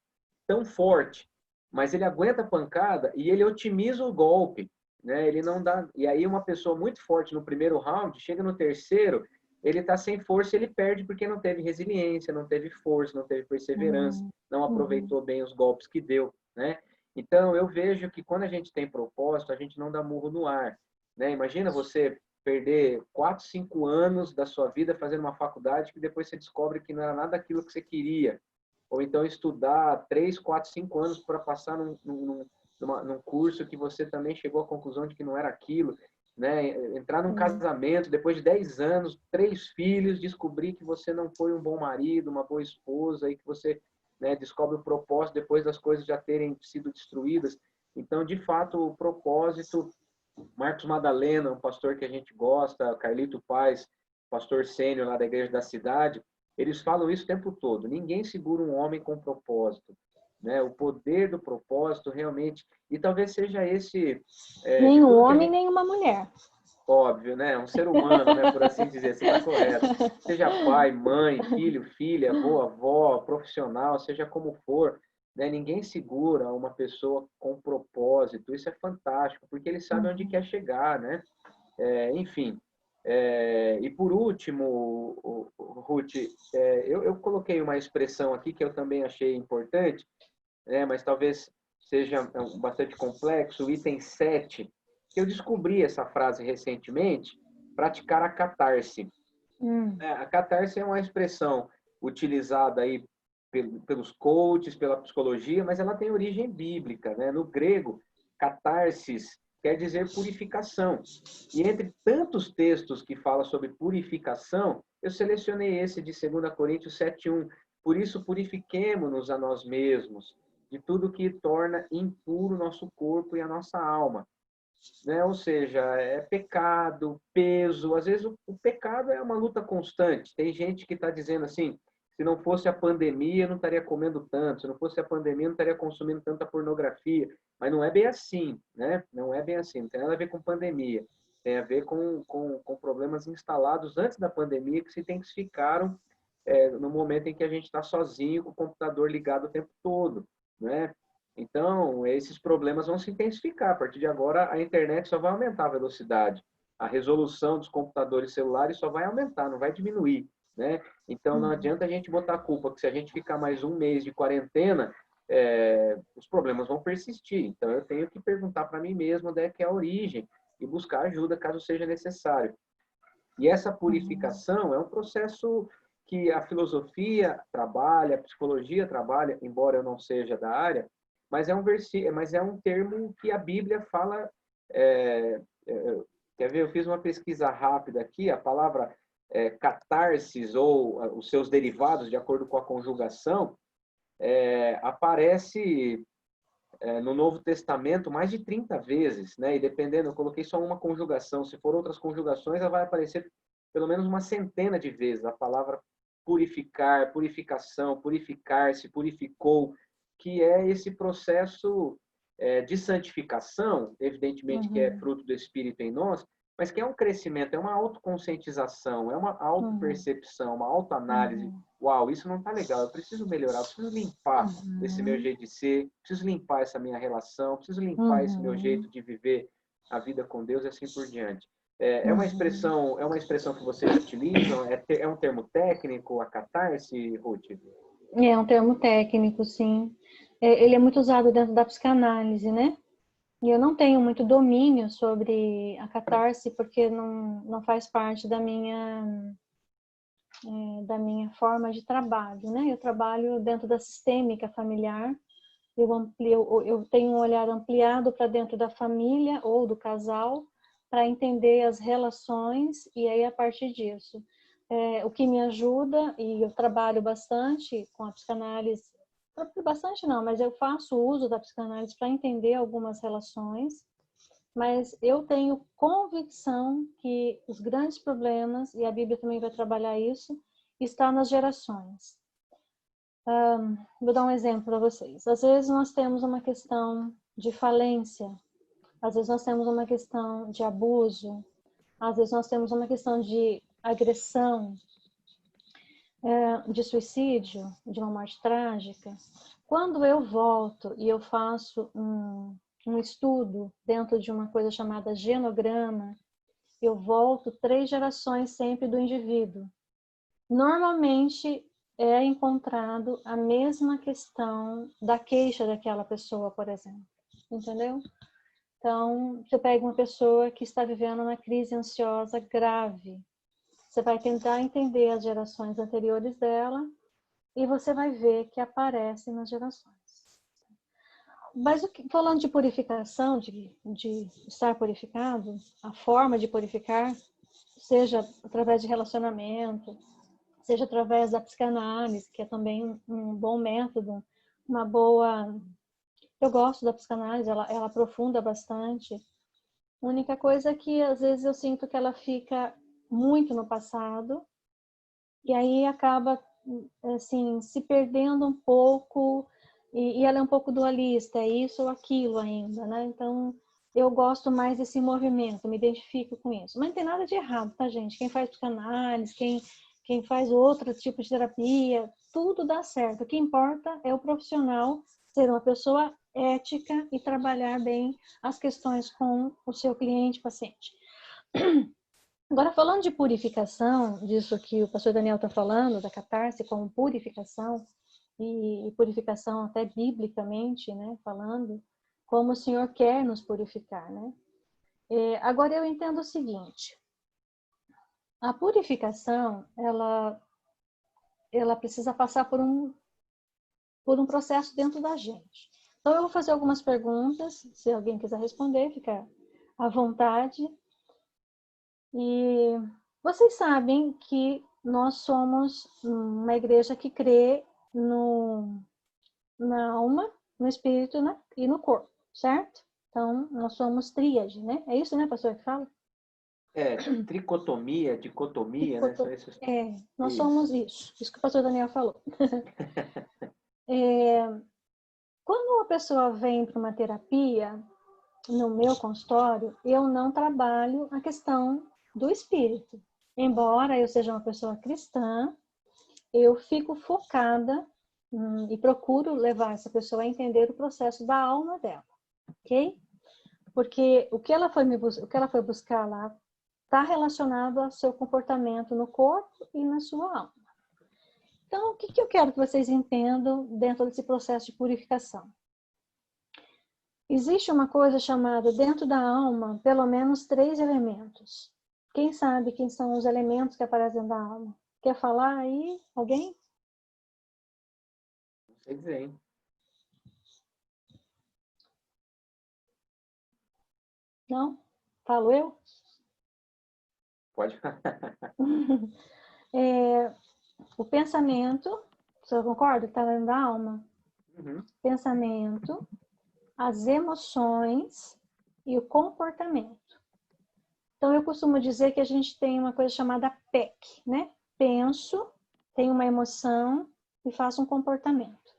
tão forte, mas ele aguenta a pancada e ele otimiza o golpe, né? Ele não dá. E aí uma pessoa muito forte no primeiro round, chega no terceiro, ele está sem força, ele perde porque não teve resiliência, não teve força, não teve perseverança, não aproveitou bem os golpes que deu, né? Então eu vejo que quando a gente tem propósito, a gente não dá murro no ar, né? Imagina você perder 4, 5 anos da sua vida fazendo uma faculdade que depois você descobre que não era nada aquilo que você queria, ou então estudar 3, 4, 5 anos para passar num curso que você também chegou à conclusão de que não era aquilo, né? Entrar num casamento, depois de 10 anos, 3 filhos, descobrir que você não foi um bom marido, uma boa esposa, e que você, né, descobre o propósito depois das coisas já terem sido destruídas. Então, de fato, o propósito, Marcos Madalena, um pastor que a gente gosta, Carlito Paz, pastor sênior lá da igreja da cidade, eles falam isso o tempo todo. Ninguém segura um homem com propósito, né? O poder do propósito realmente, e talvez seja esse Nem de um tudo que a homem, gente, nem uma mulher. óbvio, né? Um ser humano, né? Por assim dizer, você está correto. Seja pai, mãe, filho, filha, avô, avó, profissional, seja como for, né? Ninguém segura uma pessoa com propósito. Isso é fantástico, porque ele sabe onde quer chegar, né? Enfim. E por último, Ruth, eu coloquei uma expressão aqui que eu também achei importante, né, mas talvez seja bastante complexo, o item 7, que eu descobri essa frase recentemente, praticar a catarse. A catarse é uma expressão utilizada aí pelos coaches, pela psicologia, mas ela tem origem bíblica, né? No grego, catarsis quer dizer purificação. E entre tantos textos que falam sobre purificação, eu selecionei esse de 2 Coríntios 7:1. Por isso, purifiquemo-nos a nós mesmos de tudo que torna impuro o nosso corpo e a nossa alma. Né? Ou seja, é pecado, peso. Às vezes o pecado é uma luta constante. Tem gente que está dizendo assim, se não fosse a pandemia, eu não estaria comendo tanto. Se não fosse a pandemia, eu não estaria consumindo tanta pornografia. Mas não é bem assim, né? Não é bem assim. Não tem nada a ver com pandemia. Tem a ver com problemas instalados antes da pandemia que se intensificaram no momento em que a gente está sozinho, com o computador ligado o tempo todo, né? Então, esses problemas vão se intensificar. A partir de agora, a internet só vai aumentar a velocidade. A resolução dos computadores celulares só vai aumentar, não vai diminuir, né? Então, não adianta a gente botar a culpa que se a gente ficar mais um mês de quarentena, os problemas vão persistir. Então, eu tenho que perguntar para mim mesmo onde é que é a origem e buscar ajuda caso seja necessário. E essa purificação é um processo que a filosofia trabalha, a psicologia trabalha, embora eu não seja da área, mas é um termo que a Bíblia fala. Quer ver? Eu fiz uma pesquisa rápida aqui. A palavra catarsis ou os seus derivados, de acordo com a conjugação, aparece no Novo Testamento mais de 30 vezes, né? E dependendo, eu coloquei só uma conjugação. Se for outras conjugações, ela vai aparecer pelo menos uma centena de vezes. A palavra purificar, purificação, purificar-se, purificou, que é esse processo de santificação, evidentemente que é fruto do Espírito em nós, mas que é um crescimento, é uma autoconscientização, é uma autopercepção, uma autoanálise. Uau, isso não está legal, eu preciso melhorar, eu preciso limpar esse meu jeito de ser, preciso limpar essa minha relação, preciso limpar esse meu jeito de viver a vida com Deus e assim por diante. É uma expressão que vocês utilizam? É um termo técnico, a catarse, Ruth? É um termo técnico, sim. Ele é muito usado dentro da psicanálise, né? E eu não tenho muito domínio sobre a catarse, porque não faz parte da minha forma de trabalho, né? Eu trabalho dentro da sistêmica familiar, eu tenho um olhar ampliado para dentro da família ou do casal, para entender as relações, e aí a partir disso. O que me ajuda, e eu trabalho bastante com a psicanálise, bastante não, mas eu faço uso da psicanálise para entender algumas relações, mas eu tenho convicção que os grandes problemas, e a Bíblia também vai trabalhar isso, está nas gerações. Vou dar um exemplo para vocês. Às vezes nós temos uma questão de falência, às vezes nós temos uma questão de abuso, às vezes nós temos uma questão de agressão, de suicídio, de uma morte trágica. Quando eu volto e eu faço um estudo dentro de uma coisa chamada genograma, eu volto 3 gerações sempre do indivíduo. Normalmente é encontrado a mesma questão da queixa daquela pessoa, por exemplo. Entendeu? Então, você pega uma pessoa que está vivendo uma crise ansiosa grave. Você vai tentar entender as gerações anteriores dela e você vai ver que aparece nas gerações. Mas falando de purificação, de estar purificado, a forma de purificar, seja através de relacionamento, seja através da psicanálise, que é também um bom método, uma boa... Eu gosto da psicanálise, ela aprofunda bastante. A única coisa é que, às vezes, eu sinto que ela fica muito no passado, e aí acaba, assim, se perdendo um pouco, e ela é um pouco dualista, é isso ou aquilo ainda, né? Então, eu gosto mais desse movimento, me identifico com isso. Mas não tem nada de errado, tá, gente? Quem faz psicanálise, quem faz outro tipo de terapia, tudo dá certo. O que importa é o profissional ser uma pessoa ética e trabalhar bem as questões com o seu cliente, paciente. Agora, falando de purificação, disso que o pastor Daniel está falando, da catarse como purificação, e purificação até biblicamente, né, falando, como o Senhor quer nos purificar, né? Agora, eu entendo o seguinte, a purificação, ela precisa passar por um processo dentro da gente. Então, eu vou fazer algumas perguntas, se alguém quiser responder, fica à vontade. E vocês sabem que nós somos uma igreja que crê na alma, no espírito, né? E no corpo, certo? Então, nós somos tríade, né? É isso, né, pastor, que fala? Tricotomia, dicotomia, né? São esses... Nós somos isso que o pastor Daniel falou. Quando uma pessoa vem para uma terapia, no meu consultório, eu não trabalho a questão do espírito. Embora eu seja uma pessoa cristã, eu fico focada e procuro levar essa pessoa a entender o processo da alma dela, ok? Porque o que ela foi buscar lá está relacionado ao seu comportamento no corpo e na sua alma. Então, o que eu quero que vocês entendam dentro desse processo de purificação? Existe uma coisa chamada, dentro da alma, pelo menos 3 elementos. Quem sabe quem são os elementos que aparecem da alma? Quer falar aí? Alguém? Não sei dizer, hein? Não? Falo eu? Pode. O pensamento, o senhor concorda que está dentro da alma? Uhum. Pensamento, as emoções e o comportamento. Então, eu costumo dizer que a gente tem uma coisa chamada PEC, né? Penso, tenho uma emoção e faço um comportamento.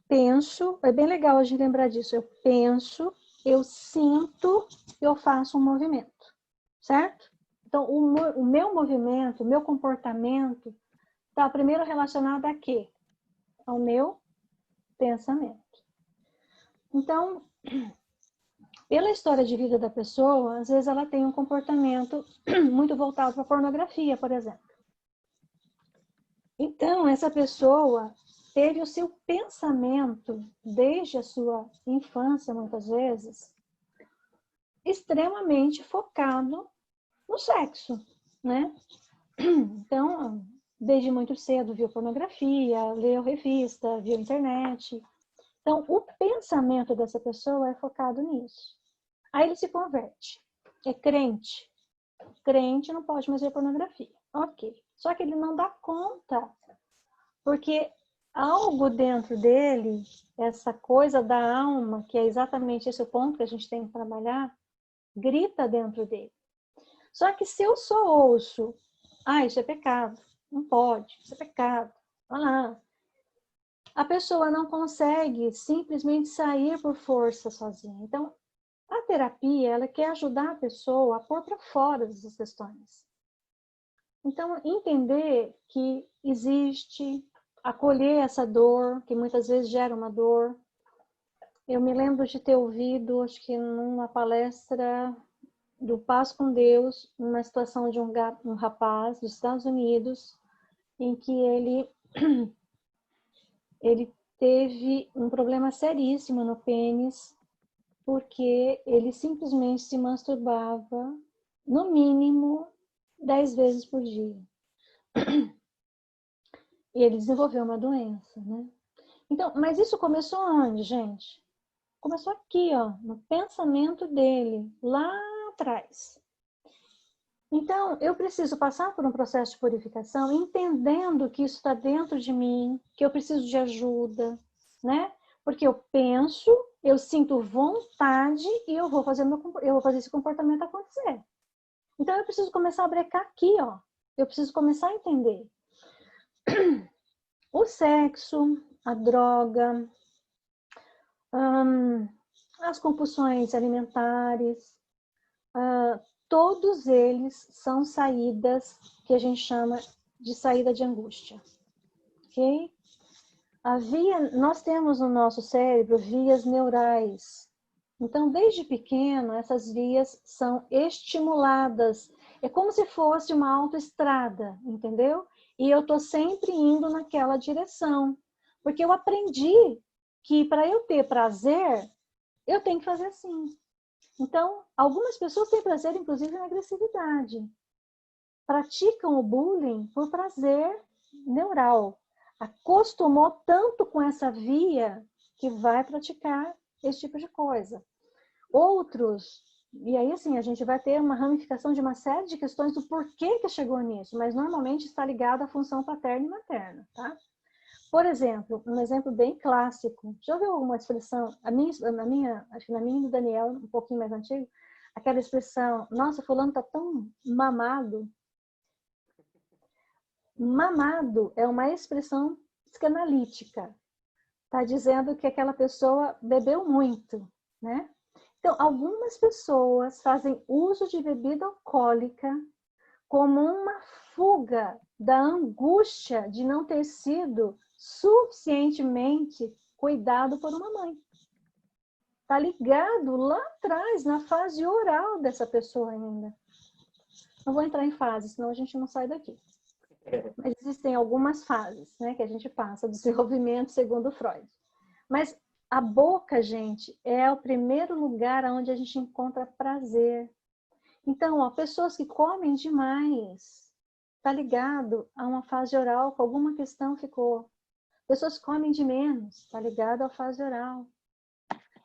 Penso, é bem legal a gente lembrar disso. Eu penso, eu sinto, eu faço um movimento, certo? Então, o meu movimento, o meu comportamento está primeiro relacionado a quê? Ao meu pensamento. Então, Pela história de vida da pessoa, às vezes ela tem um comportamento muito voltado para a pornografia, por exemplo. Então, essa pessoa teve o seu pensamento, desde a sua infância, muitas vezes, extremamente focado no sexo, né? Então, desde muito cedo viu pornografia, leu revista, viu internet. Então, o pensamento dessa pessoa é focado nisso. Aí ele se converte. É crente. Crente não pode mais ver pornografia. Ok. Só que ele não dá conta. Porque algo dentro dele, essa coisa da alma, que é exatamente esse o ponto que a gente tem que trabalhar, grita dentro dele. Só que se eu só ouço, isso é pecado, não pode, isso é pecado, olha lá. A pessoa não consegue simplesmente sair por força sozinha. Então, a terapia, ela quer ajudar a pessoa a pôr para fora dessas questões. Então, entender que existe, acolher essa dor, que muitas vezes gera uma dor. Eu me lembro de ter ouvido, acho que numa palestra do Paz com Deus, uma situação de um rapaz dos Estados Unidos, em que ele teve um problema seríssimo no pênis, porque ele simplesmente se masturbava, no mínimo, 10 vezes por dia. E ele desenvolveu uma doença, né? Então, mas isso começou onde, gente? Começou aqui, ó, no pensamento dele, lá atrás. Então, eu preciso passar por um processo de purificação, entendendo que isso está dentro de mim, que eu preciso de ajuda, né? Porque eu penso, eu sinto vontade e eu vou fazer esse comportamento acontecer. Então, eu preciso começar a brecar aqui, ó. Eu preciso começar a entender. O sexo, a droga, as compulsões alimentares, todos eles são saídas que a gente chama de saída de angústia, ok? Nós temos no nosso cérebro vias neurais. Então, desde pequeno, essas vias são estimuladas. É como se fosse uma autoestrada, entendeu? E eu estou sempre indo naquela direção. Porque eu aprendi que para eu ter prazer, eu tenho que fazer assim. Então, algumas pessoas têm prazer, inclusive, na agressividade. Praticam o bullying por prazer neural. Acostumou tanto com essa via que vai praticar esse tipo de coisa. Outros, e aí assim, a gente vai ter uma ramificação de uma série de questões do porquê que chegou nisso, mas normalmente está ligado à função paterna e materna, tá? Por exemplo, um exemplo bem clássico. Já ouviu alguma expressão, acho que na minha e do Daniel, um pouquinho mais antigo, aquela expressão, nossa, fulano tá tão mamado. Mamado é uma expressão psicanalítica. Está dizendo que aquela pessoa bebeu muito, né? Então, algumas pessoas fazem uso de bebida alcoólica como uma fuga da angústia de não ter sido suficientemente cuidado por uma mãe. Está ligado lá atrás, na fase oral dessa pessoa ainda. Não vou entrar em fase, senão a gente não sai daqui. Mas existem algumas fases, né, que a gente passa do desenvolvimento segundo Freud. Mas a boca, gente, é o primeiro lugar onde a gente encontra prazer. Então, ó, pessoas que comem demais, tá ligado a uma fase oral que alguma questão ficou. Pessoas que comem de menos, tá ligado à fase oral.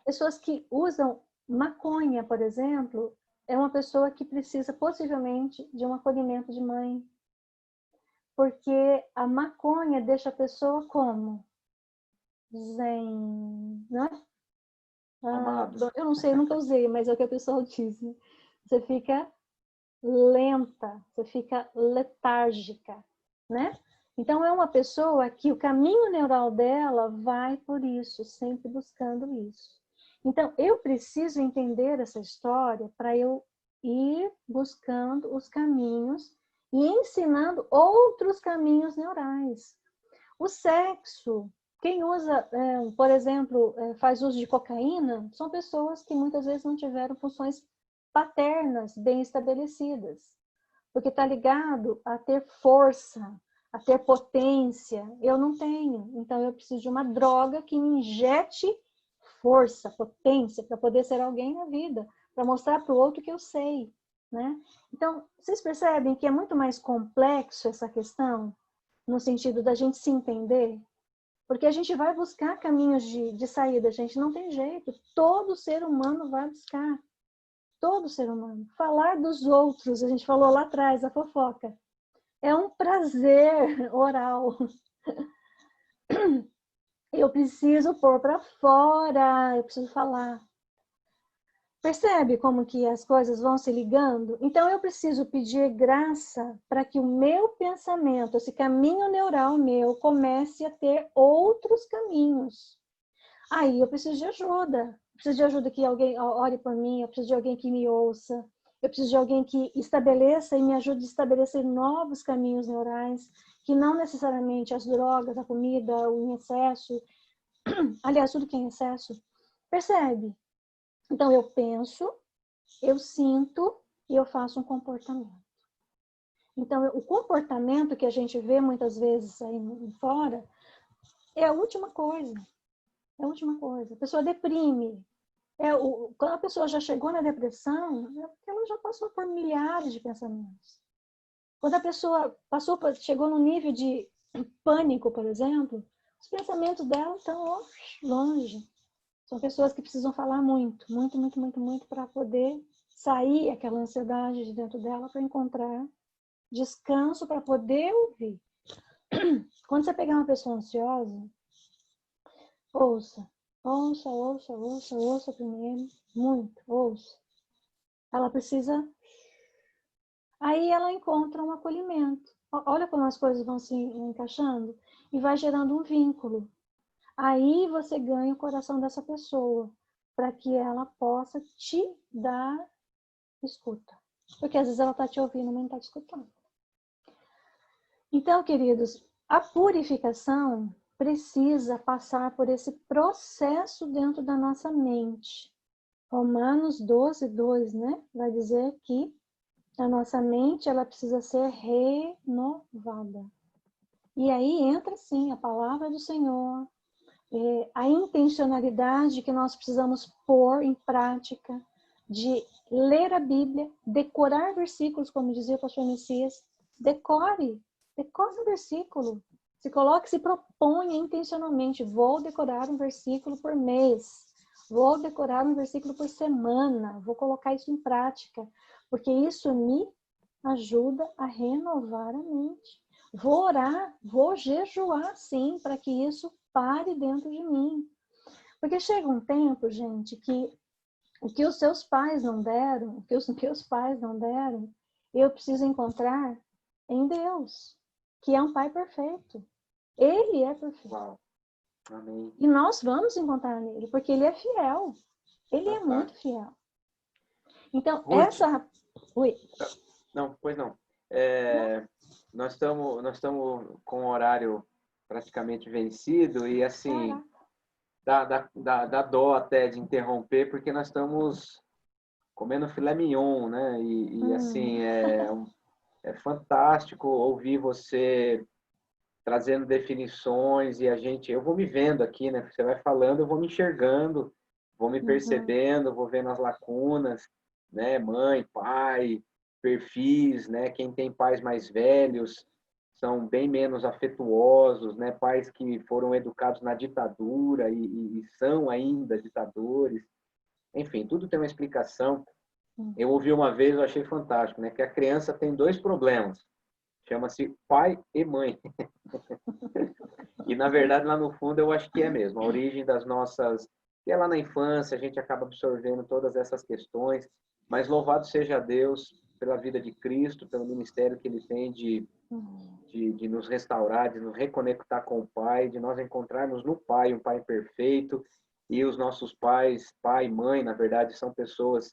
Pessoas que usam maconha, por exemplo, é uma pessoa que precisa possivelmente de um acolhimento de mãe. Porque a maconha deixa a pessoa como? Zen, né? Eu não sei, eu nunca usei, mas é o que a pessoa diz. Né? Você fica lenta, você fica letárgica, né? Então, é uma pessoa que o caminho neural dela vai por isso, sempre buscando isso. Então, eu preciso entender essa história para eu ir buscando os caminhos e ensinando outros caminhos neurais. O sexo, Quem usa, por exemplo, faz uso de cocaína, são pessoas que muitas vezes não tiveram funções paternas bem estabelecidas, porque está ligado a ter força, a ter potência. Eu não tenho, então eu preciso de uma droga que me injete força, potência, para poder ser alguém na vida, para mostrar para o outro que eu sei, né? Então, vocês percebem que é muito mais complexo essa questão, no sentido da gente se entender? Porque a gente vai buscar caminhos de saída, a gente não tem jeito. Todo ser humano vai buscar. Todo ser humano. Falar dos outros, a gente falou lá atrás, a fofoca. É um prazer oral. Eu preciso pôr para fora, eu preciso falar. Percebe como que as coisas vão se ligando? Então eu preciso pedir graça para que o meu pensamento, esse caminho neural meu, comece a ter outros caminhos. Aí eu preciso de ajuda. Eu preciso de ajuda que alguém ore por mim, eu preciso de alguém que me ouça, eu preciso de alguém que estabeleça e me ajude a estabelecer novos caminhos neurais, que não necessariamente as drogas, a comida, o em excesso, aliás, tudo que é em excesso. Percebe? Então eu penso, eu sinto e eu faço um comportamento. Então o comportamento que a gente vê muitas vezes aí fora é a última coisa. É a última coisa. A pessoa deprime. Quando a pessoa já chegou na depressão, é porque ela já passou por milhares de pensamentos. Quando a pessoa chegou no nível de pânico, por exemplo, os pensamentos dela estão longe. São pessoas que precisam falar muito, muito, muito, muito, muito para poder sair aquela ansiedade de dentro dela, para encontrar descanso, para poder ouvir. Quando você pegar uma pessoa ansiosa, ouça. Ouça, ouça, ouça, ouça primeiro. Muito, ouça. Ela precisa... Aí ela encontra um acolhimento. Olha como as coisas vão se encaixando e vai gerando um vínculo. Aí você ganha o coração dessa pessoa, para que ela possa te dar escuta. Porque às vezes ela está te ouvindo, mas não está te escutando. Então, queridos, a purificação precisa passar por esse processo dentro da nossa mente. Romanos 12, 2, né? Vai dizer que a nossa mente ela precisa ser renovada. E aí entra, sim, a palavra do Senhor, a intencionalidade que nós precisamos pôr em prática, de ler a Bíblia, decorar versículos, como dizia o pastor Messias. Decore o versículo. Se proponha intencionalmente, vou decorar um versículo por mês, vou decorar um versículo por semana, vou colocar isso em prática, porque isso me ajuda a renovar a mente. Vou orar, vou jejuar, sim, para que isso pare dentro de mim. Porque chega um tempo, gente, que o que os seus pais não deram, o que os meus pais não deram, eu preciso encontrar em Deus, que é um Pai perfeito. Ele é perfeito. Uau. Amém. E nós vamos encontrar nele, porque ele é fiel. Ele é muito fiel. Então, Ruth, essa... Oi. Não, pois não. Nós estamos com o horário praticamente vencido e, assim, dá dó até de interromper, porque nós estamos comendo filé mignon, né? E assim, é fantástico ouvir você trazendo definições e eu vou me vendo aqui, né? Você vai falando, eu vou me enxergando, vou me percebendo, vou vendo as lacunas, né? Mãe, pai, perfis, né? Quem tem pais mais velhos são bem menos afetuosos, né? Pais que foram educados na ditadura e são ainda ditadores. Enfim, tudo tem uma explicação. Eu ouvi uma vez, eu achei fantástico, né? Que a criança tem dois problemas. Chama-se pai e mãe. E, na verdade, lá no fundo, eu acho que é mesmo. A origem das nossas... E é lá na infância, a gente acaba absorvendo todas essas questões. Mas louvado seja Deus pela vida de Cristo, pelo ministério que Ele tem de nos restaurar, de nos reconectar com o Pai, de nós encontrarmos no Pai um Pai perfeito. E os nossos pais, pai e mãe, na verdade, são pessoas...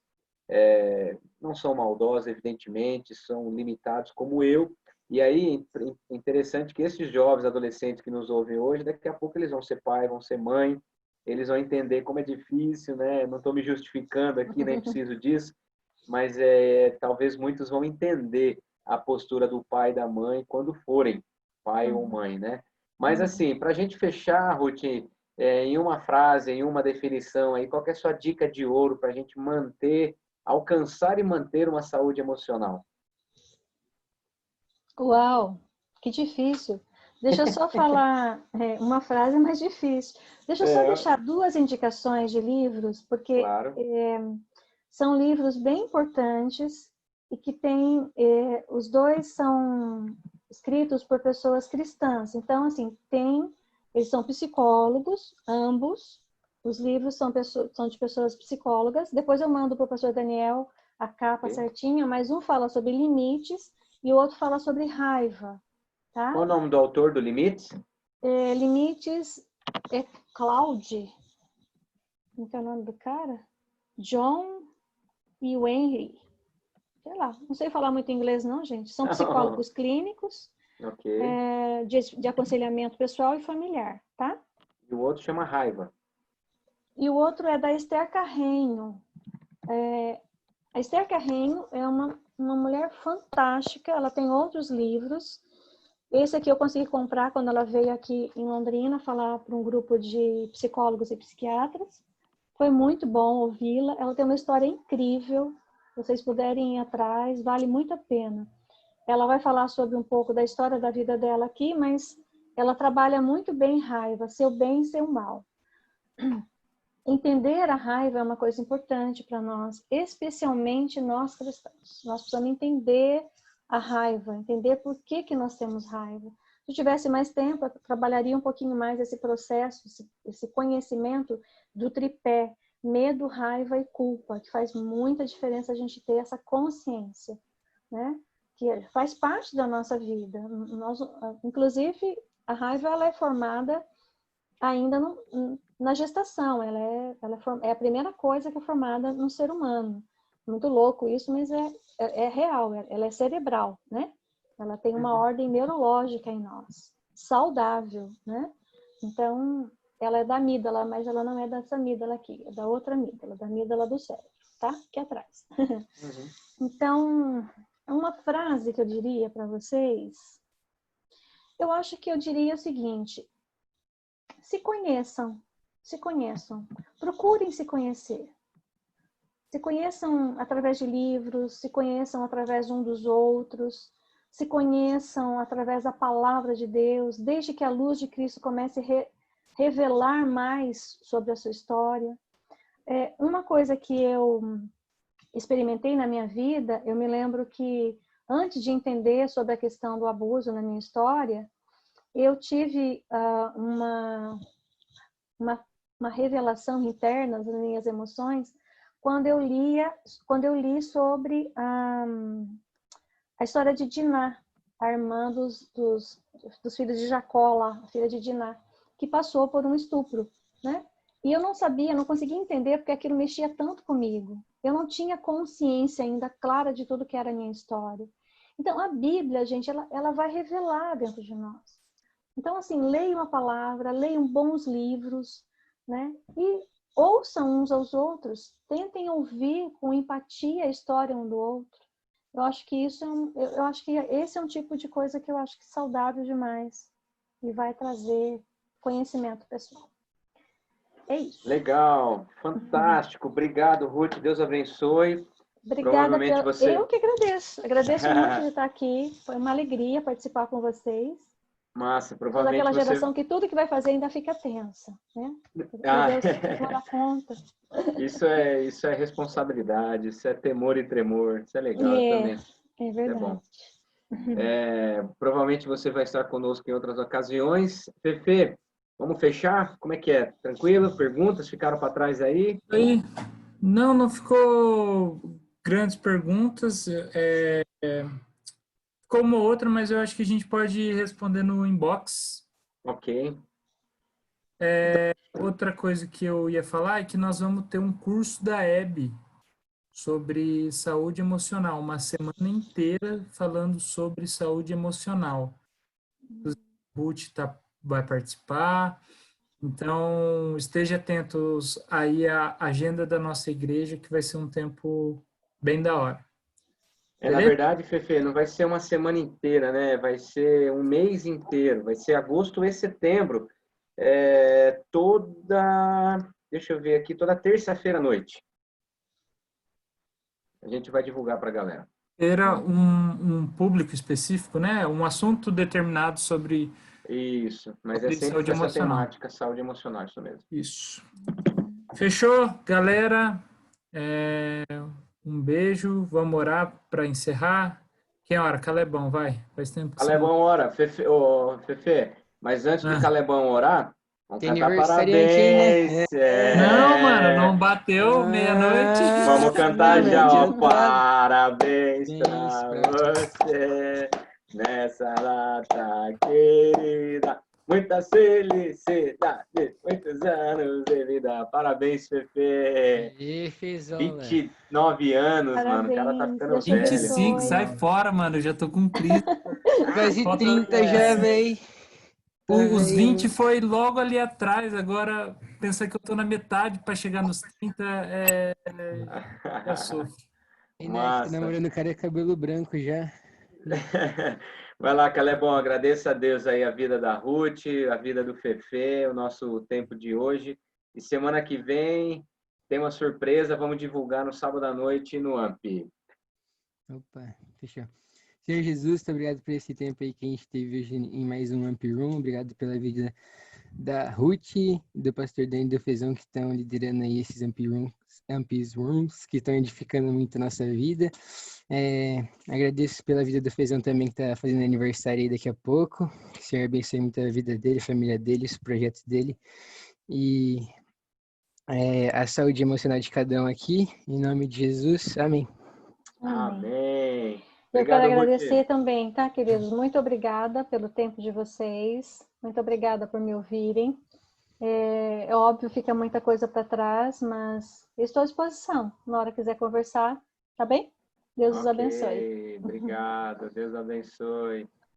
não são maldosos, evidentemente, são limitados como eu, E aí, interessante que esses jovens, adolescentes que nos ouvem hoje, daqui a pouco eles vão ser pai, vão ser mãe, eles vão entender como é difícil, né? Não estou me justificando aqui, nem preciso disso, mas talvez muitos vão entender a postura do pai e da mãe quando forem pai ou mãe, né? Mas assim, para a gente fechar, Ruth, em uma frase, em uma definição aí, qual que é a sua dica de ouro para a gente alcançar e manter uma saúde emocional? Uau, que difícil. Deixa eu só falar uma frase mais difícil. Deixa eu só deixar duas indicações de livros, porque Claro. São livros bem importantes e que tem, os dois são escritos por pessoas cristãs. Então, assim, eles são psicólogos, ambos. Os livros são de pessoas psicólogas. Depois eu mando para o professor Daniel a capa certinha, mas um fala sobre limites e o outro fala sobre raiva, tá? Qual o nome do autor do Limites? Limites é Cloud. Como é o nome do cara? John e o Henry. Sei lá, não sei falar muito inglês não, gente. São psicólogos clínicos, de aconselhamento pessoal e familiar, tá? E o outro chama Raiva. E o outro é da Esther Carreño. A Esther Carreño é uma mulher fantástica, ela tem outros livros. Esse aqui eu consegui comprar quando ela veio aqui em Londrina falar para um grupo de psicólogos e psiquiatras. Foi muito bom ouvi-la. Ela tem uma história incrível. Se vocês puderem ir atrás, vale muito a pena. Ela vai falar sobre um pouco da história da vida dela aqui, mas ela trabalha muito bem raiva, seu bem e seu mal. Entender a raiva é uma coisa importante para nós, especialmente nós cristãos. Nós precisamos entender a raiva, entender por que nós temos raiva. Se eu tivesse mais tempo, eu trabalharia um pouquinho mais esse processo, esse conhecimento do tripé, medo, raiva e culpa, que faz muita diferença a gente ter essa consciência, né? Que faz parte da nossa vida. Inclusive, a raiva ela é formada ainda na gestação. Ela é a primeira coisa que é formada no ser humano. Muito louco isso, mas é real, ela é cerebral, né? Ela tem uma ordem neurológica em nós, saudável, né? Então, ela é da amígdala, mas ela não é dessa amígdala aqui, é da outra amígdala, da amígdala do cérebro, tá? Aqui atrás. Então, uma frase que eu diria para vocês, eu acho que eu diria o seguinte: se conheçam, procurem se conhecer. Se conheçam através de livros, se conheçam através um dos outros, se conheçam através da palavra de Deus, desde que a luz de Cristo comece a revelar mais sobre a sua história. Uma coisa que eu experimentei na minha vida, eu me lembro que antes de entender sobre a questão do abuso na minha história, eu tive uma revelação interna das minhas emoções quando eu li sobre a história de Diná, a irmã dos filhos de Jacó, lá, a filha de Diná, que passou por um estupro, né? E eu não sabia, não conseguia entender porque aquilo mexia tanto comigo. Eu não tinha consciência ainda clara de tudo que era a minha história. Então, a Bíblia, gente, ela vai revelar dentro de nós. Então, assim, leiam a palavra, leiam bons livros, né? E ouçam uns aos outros, tentem ouvir com empatia a história um do outro. Eu acho que eu acho que esse é um tipo de coisa que eu acho que é saudável demais e vai trazer conhecimento pessoal. É isso. Legal, fantástico. Obrigado, Ruth. Deus abençoe. Obrigada. Eu que agradeço. Agradeço muito de estar aqui. Foi uma alegria participar com vocês. Massa, Sou daquela geração que tudo que vai fazer ainda fica tensa, né? Deus dá conta. Isso é responsabilidade, isso é temor e tremor, isso é legal também. É verdade. É bom. Provavelmente você vai estar conosco em outras ocasiões. Fefe, vamos fechar? Como é que é? Tranquilo? Perguntas ficaram para trás aí? Não ficou grandes perguntas. Ficou uma outra, mas eu acho que a gente pode responder no inbox. Ok. Outra coisa que eu ia falar é que nós vamos ter um curso da Hebe sobre saúde emocional, uma semana inteira falando sobre saúde emocional. O Ruth vai participar, então esteja atentos aí à agenda da nossa igreja, que vai ser um tempo bem da hora. Na verdade, Fefe, não vai ser uma semana inteira, né? Vai ser um mês inteiro. Vai ser agosto e setembro. Deixa eu ver aqui, toda terça-feira à noite. A gente vai divulgar para a galera. Era um público específico, né? Um assunto determinado sobre... Isso, mas é sobre sempre saúde com essa emocional. temática, saúde emocional, isso mesmo. Isso. Fechou, galera? Um beijo. Vamos orar para encerrar. Quem ora? Calebão, vai. Faz tempo que você não... Calebão ora. Fefe, mas antes do Calebão orar, vamos Tem cantar aniversariante aí, parabéns. né? Não, mano, não bateu meia-noite. Vamos cantar Não, já, ó. adiantado. Parabéns Isso, pra você nessa data querida. Muitas felicidades, muitos anos de vida. Parabéns, Fefe. E Fizola. 29 anos, mano. O cara tá Parabéns, ficando Deus te velho. 25, abençoe. sai fora, mano. Eu já tô com crise. Quase Falta- 30 já, véi. Os 20 foi logo ali atrás. Agora, pensar que eu tô na metade para chegar nos 30, já sofro. E né, que Massa. tá namorando o cara de cabelo branco já. Vai lá, Calebão, agradeça a Deus aí a vida da Ruth, a vida do Fefe, o nosso tempo de hoje. E semana que vem tem uma surpresa, vamos divulgar no sábado à noite no AMP. Opa, fechou. Senhor Jesus, muito obrigado por esse tempo aí que a gente teve hoje em mais um Amp Room. Obrigado pela vida da Ruth, do pastor Dani do Fezão, que estão liderando aí esses Amp Rooms, que estão edificando muito a nossa vida. Agradeço pela vida do Fezão também, que está fazendo aniversário aí daqui a pouco. Que o Senhor abençoe muito a vida dele, a família dele, os projetos dele. E a saúde emocional de cada um aqui. Em nome de Jesus, amém. Amém. Eu Obrigado, quero agradecer Ruth. também, tá, queridos? Muito obrigada pelo tempo de vocês. Muito obrigada por me ouvirem. É óbvio, fica muita coisa para trás, mas eu estou à disposição. Na hora que quiser conversar, tá bem? Deus os abençoe. Obrigado. Deus abençoe.